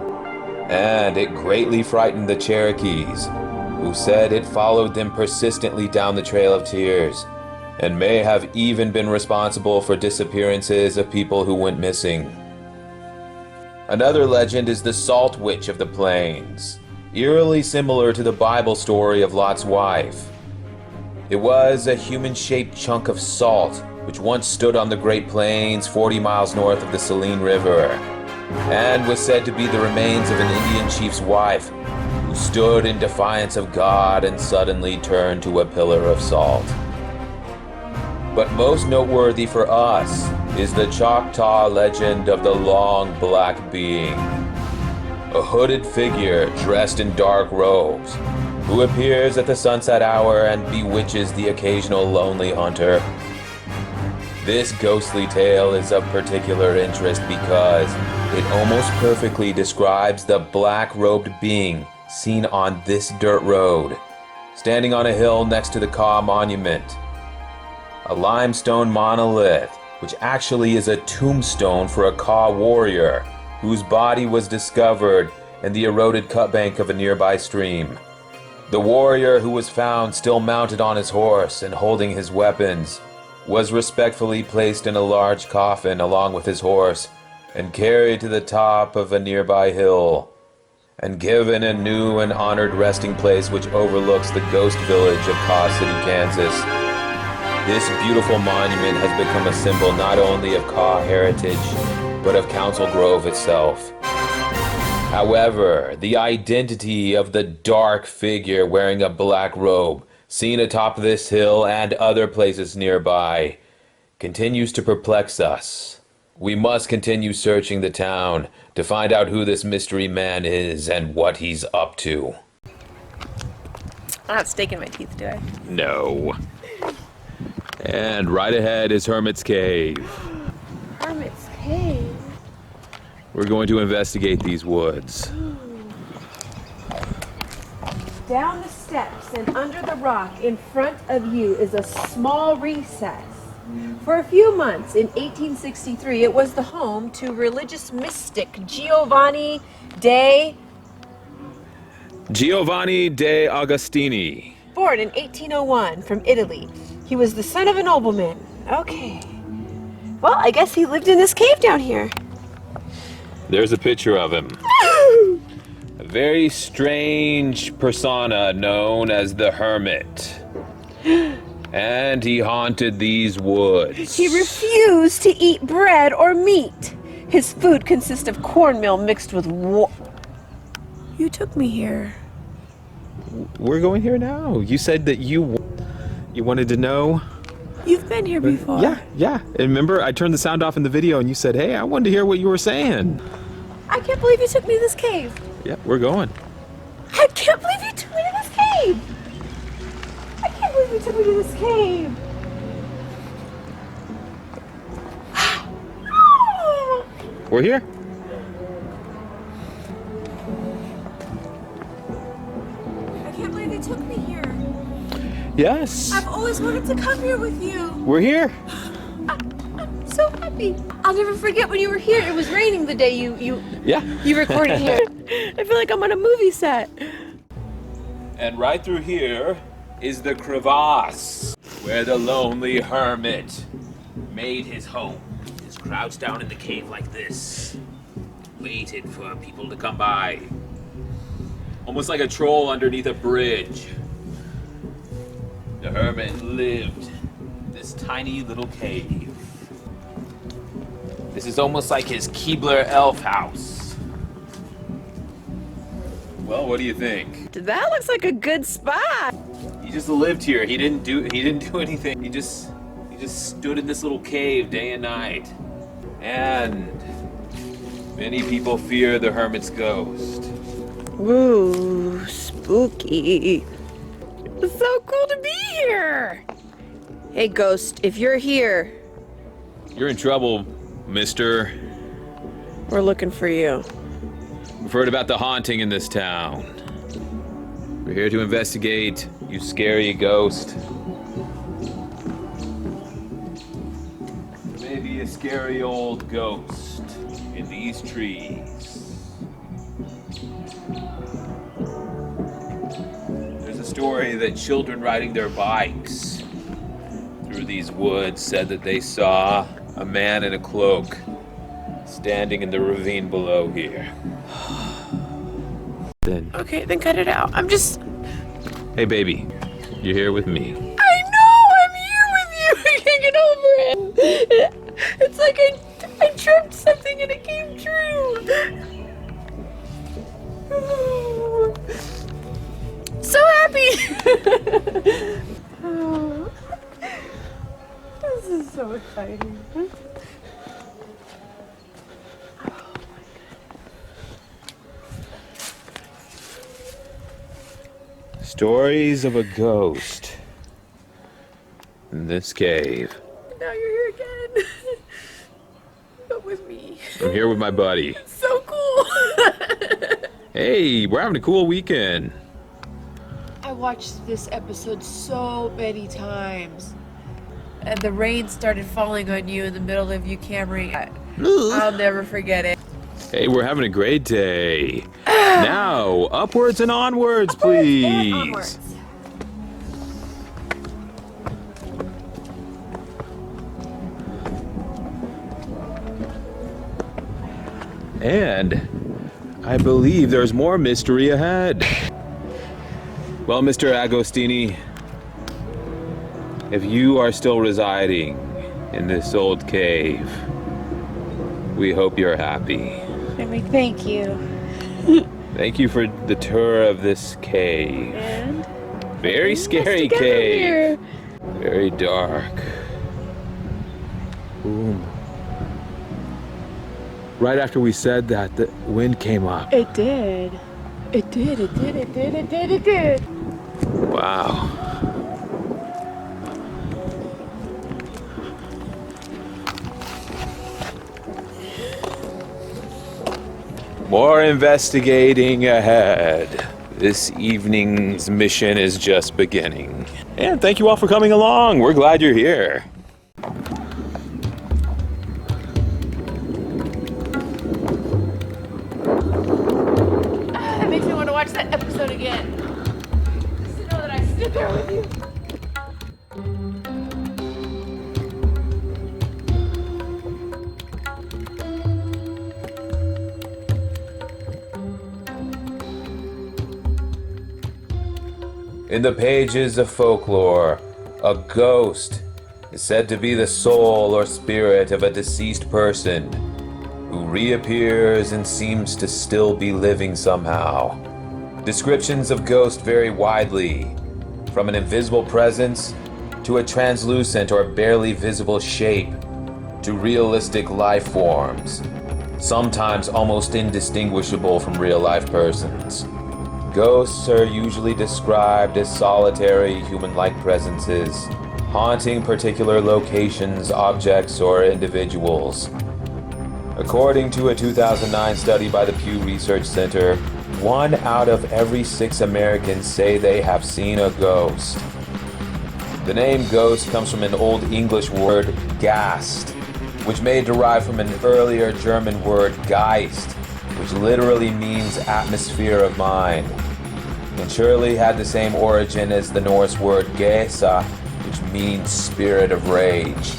and it greatly frightened the Cherokees, who said it followed them persistently down the Trail of Tears, and may have even been responsible for disappearances of people who went missing. Another legend is the Salt Witch of the Plains, eerily similar to the Bible story of Lot's wife. It was a human-shaped chunk of salt which once stood on the Great Plains 40 miles north of the Saline River, and was said to be the remains of an Indian chief's wife who stood in defiance of God and suddenly turned to a pillar of salt. But most noteworthy for us is the Choctaw legend of the long black being, a hooded figure dressed in dark robes, who appears at the sunset hour and bewitches the occasional lonely hunter. This ghostly tale is of particular interest because it almost perfectly describes the black-robed being seen on this dirt road, standing on a hill next to the Kaw Monument, a limestone monolith, which actually is a tombstone for a Kaw warrior whose body was discovered in the eroded cutbank of a nearby stream. The warrior, who was found still mounted on his horse and holding his weapons, was respectfully placed in a large coffin along with his horse and carried to the top of a nearby hill, and given a new and honored resting place which overlooks the ghost village of Kaw City, Kansas. This beautiful monument has become a symbol not only of Kaw heritage, but of Council Grove itself. However, the identity of the dark figure wearing a black robe, seen atop this hill and other places nearby, continues to perplex us. We must continue searching the town to find out who this mystery man is and what he's up to. I'm not steak in my teeth, do I? No. And right ahead is Hermit's Cave. Hermit's Cave? We're going to investigate these woods. Down the steps and under the rock in front of you is a small recess. For a few months in 1863, it was the home to religious mystic Giovanni de Agostini. Born in 1801 from Italy. He was the son of a nobleman. Okay. Well, I guess he lived in this cave down here. There's a picture of him. A very strange persona known as the Hermit. And he haunted these woods. He refused to eat bread or meat. His food consists of cornmeal mixed with You took me here. We're going here now. You said that you wanted to know. You've been here before. Yeah. And remember, I turned the sound off in the video and you said, hey, I wanted to hear what you were saying. I can't believe you took me to this cave. Yeah, we're going. I can't believe you took me to this cave. I can't believe you took me to this cave. We're here. I can't believe you took me here. Yes. I've always wanted to come here with you. We're here. I'm so happy. I'll never forget when you were here. It was raining the day you recorded here. I feel like I'm on a movie set. And right through here is the crevasse where the lonely hermit made his home. Just crouched down in the cave like this, waited for people to come by. Almost like a troll underneath a bridge. The hermit lived in this tiny little cave. This is almost like his Keebler elf house. Well, what do you think? That looks like a good spot. He just lived here. He didn't do anything. He just stood in this little cave day and night. And many people fear the hermit's ghost. Ooh, spooky. It's so cool to be here. Hey, ghost, if you're here, You're in trouble, mister. we're looking for you. We've heard about the haunting in this town. We're here to investigate, you scary ghost. Maybe a scary old ghost in these trees. There's a story that children riding their bikes through these woods said that they saw a man in a cloak standing in the ravine below here. Then, Okay, then cut it out. hey baby, you're here with me. I know, I'm here with you. I can't get over it. It's like I dreamt something and it came true. So happy. Oh, this is so exciting. Stories of a ghost in this cave. Now you're here again. But with me. I'm here with my buddy. So cool. Hey, we're having a cool weekend. I watched this episode so many times. And the rain started falling on you in the middle of you cammering. I'll never forget it. Hey, we're having a great day. Now, upwards and onwards, please. And onwards. And I believe there's more mystery ahead. Well, Mr. Agostini, if you are still residing in this old cave, we hope you're happy. Let me thank you. Thank you for the tour of this cave. And Very scary together cave. here. Very dark. Ooh. Right after we said that, the wind came up. It did. It did. It did. It did. It did. It did. Wow. More investigating ahead. This evening's mission is just beginning. And thank you all for coming along. We're glad you're here. That makes me want to watch that episode again. Just to know that I stood there with you. In the pages of folklore, A ghost is said to be the soul or spirit of a deceased person who reappears and seems to still be living somehow. Descriptions of ghosts vary widely, from an invisible presence to a translucent or barely visible shape to realistic life forms, sometimes almost indistinguishable from real-life persons. Ghosts are usually described as solitary human-like presences, haunting particular locations, objects, or individuals. According to a 2009 study by the Pew Research Center, 1 out of every 6 Americans say they have seen a ghost. The name ghost comes from an Old English word, Gast, which may derive from an earlier German word, Geist, which literally means atmosphere of mind, and surely had the same origin as the Norse word Gesa, which means spirit of rage.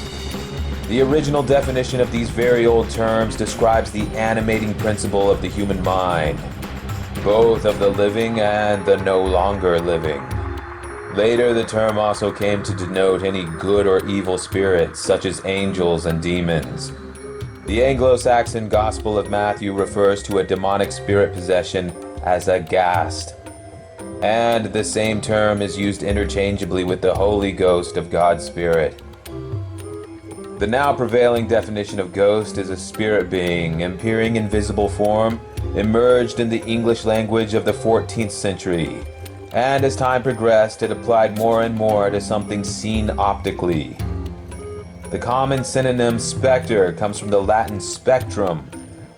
The original definition of these very old terms describes the animating principle of the human mind, both of the living and the no longer living. Later, the term also came to denote any good or evil spirits, such as angels and demons. The Anglo-Saxon Gospel of Matthew refers to a demonic spirit possession as a ghast, and the same term is used interchangeably with the Holy Ghost of God's Spirit. The now prevailing definition of ghost is a spirit being, appearing in visible form, emerged in the English language of the 14th century, and as time progressed, it applied more and more to something seen optically. The common synonym specter comes from the Latin spectrum,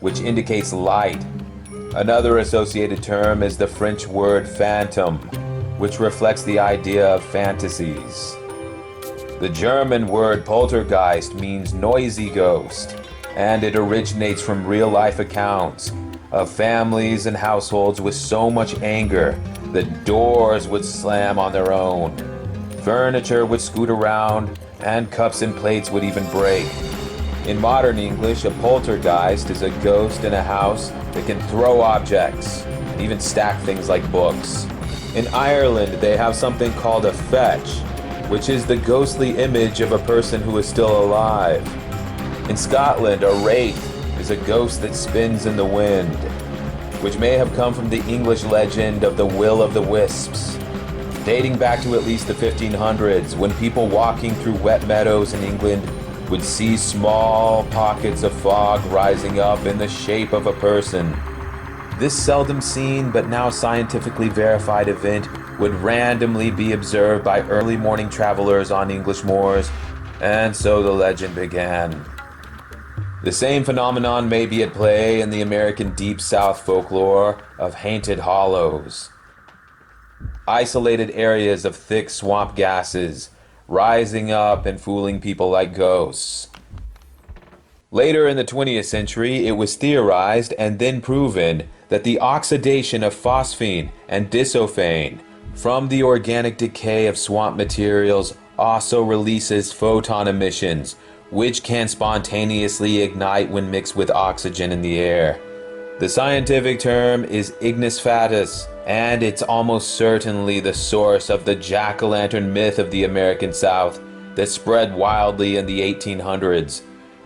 which indicates light. Another associated term is the French word phantom, which reflects the idea of fantasies. The German word poltergeist means noisy ghost, and it originates from real-life accounts of families and households with so much anger that doors would slam on their own, furniture would scoot around, and cups and plates would even break. In modern English, a poltergeist is a ghost in a house that can throw objects, and even stack things like books. In Ireland, they have something called a fetch, which is the ghostly image of a person who is still alive. In Scotland, a wraith is a ghost that spins in the wind, which may have come from the English legend of the Will o' the Wisps, dating back to at least the 1500s, when people walking through wet meadows in England would see small pockets of fog rising up in the shape of a person. This seldom seen but now scientifically verified event would randomly be observed by early morning travelers on English moors, and so the legend began. The same phenomenon may be at play in the American Deep South folklore of haunted hollows. Isolated areas of thick swamp gases rising up and fooling people like ghosts. Later in the 20th century, it was theorized and then proven that the oxidation of phosphine and disophane from the organic decay of swamp materials also releases photon emissions, which can spontaneously ignite when mixed with oxygen in the air. The scientific term is ignis fatuus, and it's almost certainly the source of the jack-o'-lantern myth of the American South that spread wildly in the 1800s,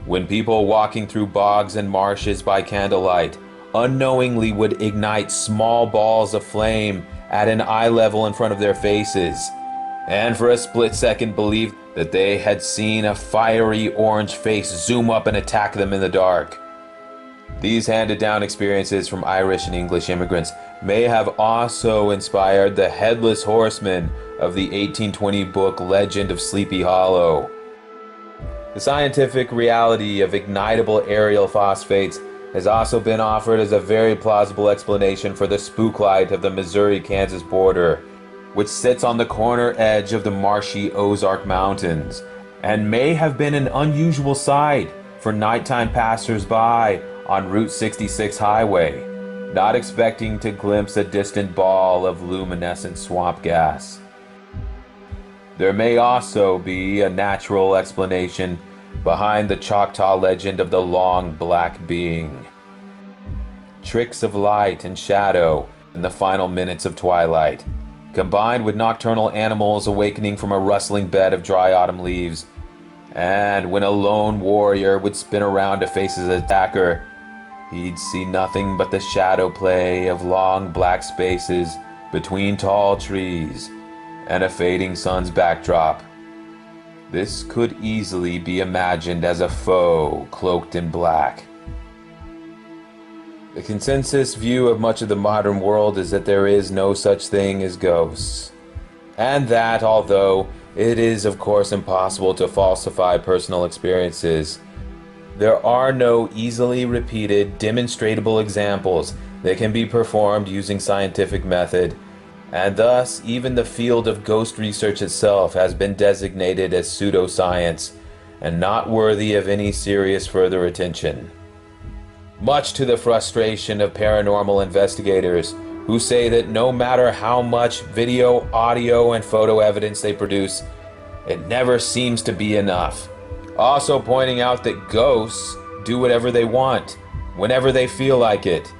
when people walking through bogs and marshes by candlelight unknowingly would ignite small balls of flame at an eye level in front of their faces, and for a split second believed that they had seen a fiery orange face zoom up and attack them in the dark. These handed-down experiences from Irish and English immigrants may have also inspired the Headless Horseman of the 1820 book Legend of Sleepy Hollow. The scientific reality of ignitable aerial phosphates has also been offered as a very plausible explanation for the spook light of the Missouri-Kansas border, which sits on the corner edge of the marshy Ozark Mountains, and may have been an unusual sight for nighttime passers-by on Route 66 highway, not expecting to glimpse a distant ball of luminescent swamp gas. There may also be a natural explanation behind the Choctaw legend of the long black being. Tricks of light and shadow in the final minutes of twilight, combined with nocturnal animals awakening from a rustling bed of dry autumn leaves. And when a lone warrior would spin around to face his attacker, he'd see nothing but the shadow play of long black spaces between tall trees and a fading sun's backdrop. This could easily be imagined as a foe cloaked in black. The consensus view of much of the modern world is that there is no such thing as ghosts, and that although it is of course impossible to falsify personal experiences, there are no easily repeated, demonstrable examples that can be performed using scientific method, and thus even the field of ghost research itself has been designated as pseudoscience and not worthy of any serious further attention. Much to the frustration of paranormal investigators who say that no matter how much video, audio, and photo evidence they produce, it never seems to be enough. Also pointing out that ghosts do whatever they want, whenever they feel like it.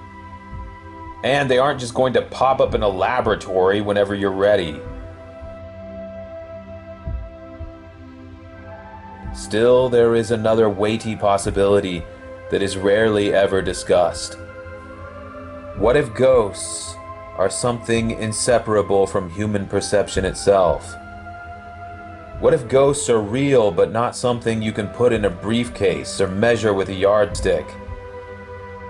And they aren't just going to pop up in a laboratory whenever you're ready. Still, there is another weighty possibility that is rarely ever discussed. What if ghosts are something inseparable from human perception itself? What if ghosts are real but not something you can put in a briefcase or measure with a yardstick?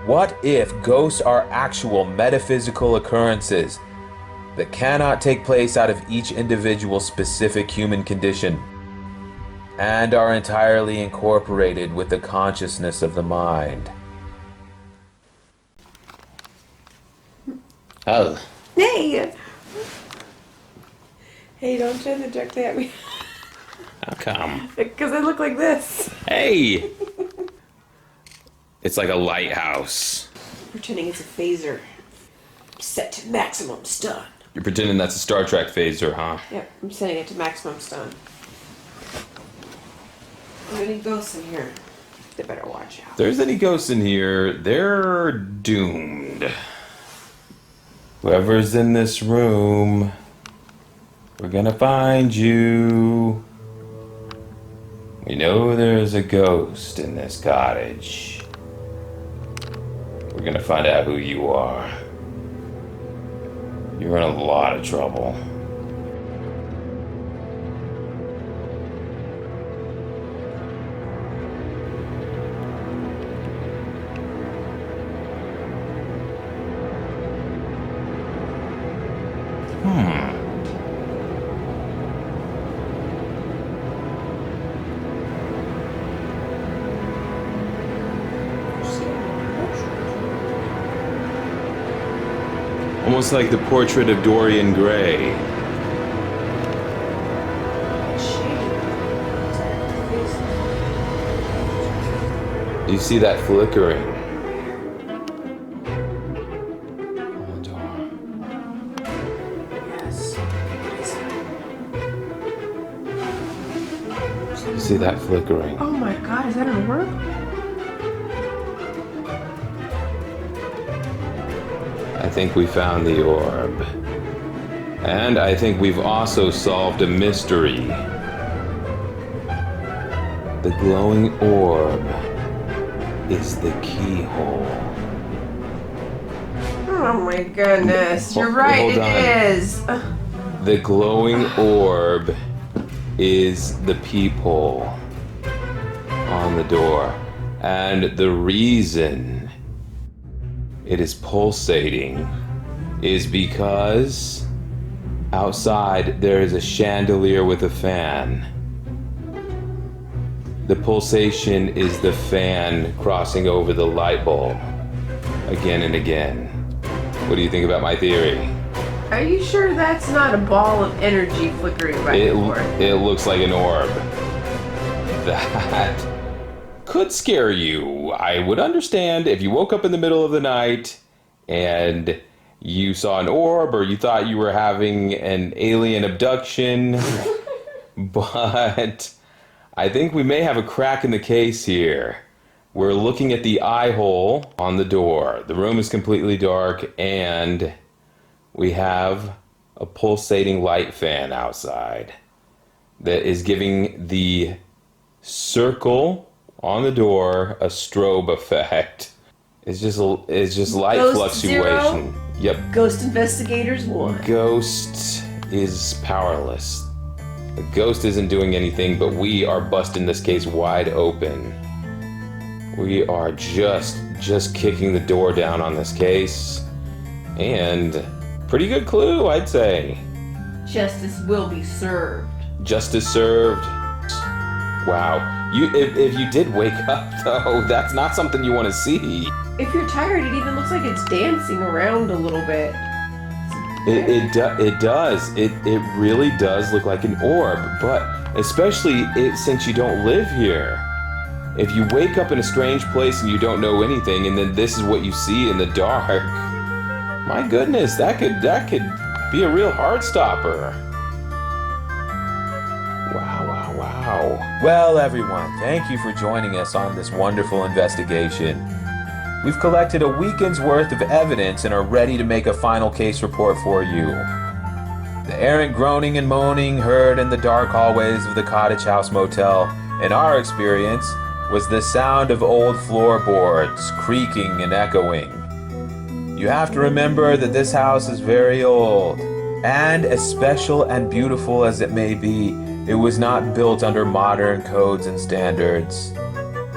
What if ghosts are actual metaphysical occurrences that cannot take place out of each individual specific human condition and are entirely incorporated with the consciousness of the mind? Oh. Hey! Hey, don't turn it directly at me. How come? Because I look like this. Hey! It's like a lighthouse. Pretending it's a phaser. Set to maximum stun. You're pretending that's a Star Trek phaser, huh? Yep, I'm setting it to maximum stun. Are there any ghosts in here? They better watch out. If there's any ghosts in here, they're doomed. Whoever's in this room, we're gonna find you. We know there's a ghost in this cottage. We're gonna find out who you are. You're in a lot of trouble. Almost like the portrait of Dorian Gray. You see that flickering on the door. Yes. You see that flickering? Oh my god, is that an orb? I think we found the orb. And I think we've also solved a mystery. The glowing orb is the keyhole. Oh my goodness, you're right, Hold it on. is. The glowing orb is the peephole on the door. And the reason it is pulsating is because outside there is a chandelier with a fan. The pulsation is the fan crossing over the light bulb again and again. What do you think about my theory? Are you sure that's not a ball of energy flickering back and forth? It looks like an orb. That could scare you. I would understand if you woke up in the middle of the night and you saw an orb or you thought you were having an alien abduction. But I think we may have a crack in the case here. We're looking at the eye hole on the door. The room is completely dark and we have a pulsating light fan outside that is giving the circle on the door a strobe effect. It's just light Ghost fluctuation. 0. Yep. Ghost investigators 1. Ghost is powerless. The ghost isn't doing anything, but we are busting this case wide open. We are just kicking the door down on this case. And pretty good clue, I'd say. Justice will be served. Justice served. Wow. If you did wake up, though, that's not something you want to see. If you're tired, it even looks like it's dancing around a little bit. It does. It really does look like an orb, but especially since you don't live here. If you wake up in a strange place and you don't know anything, and then this is what you see in the dark, my goodness, that could be a real heart stopper. Wow. Well, everyone, thank you for joining us on this wonderful investigation. We've collected a weekend's worth of evidence and are ready to make a final case report for you. The errant groaning and moaning heard in the dark hallways of the Cottage House Motel, in our experience, was the sound of old floorboards creaking and echoing. You have to remember that this house is very old, and as special and beautiful as it may be, it was not built under modern codes and standards.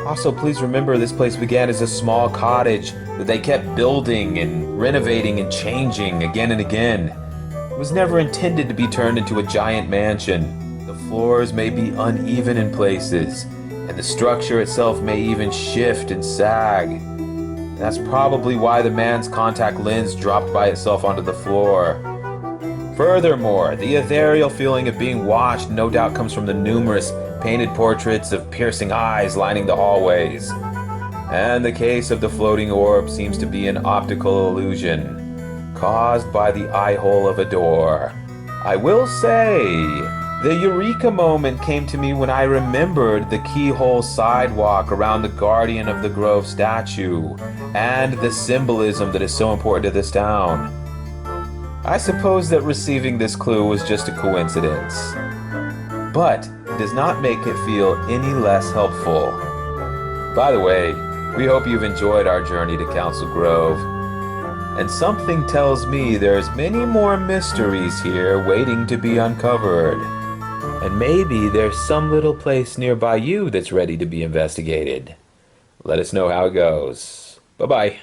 Also, please remember this place began as a small cottage that they kept building and renovating and changing again and again. It was never intended to be turned into a giant mansion. The floors may be uneven in places, and the structure itself may even shift and sag. And that's probably why the man's contact lens dropped by itself onto the floor. Furthermore, the ethereal feeling of being watched no doubt comes from the numerous painted portraits of piercing eyes lining the hallways. And the case of the floating orb seems to be an optical illusion caused by the eye hole of a door. I will say, the eureka moment came to me when I remembered the keyhole sidewalk around the Guardian of the Grove statue and the symbolism that is so important to this town. I suppose that receiving this clue was just a coincidence, but it does not make it feel any less helpful. By the way, we hope you've enjoyed our journey to Council Grove, and something tells me there's many more mysteries here waiting to be uncovered. And maybe there's some little place nearby you that's ready to be investigated. Let us know how it goes. Bye-bye.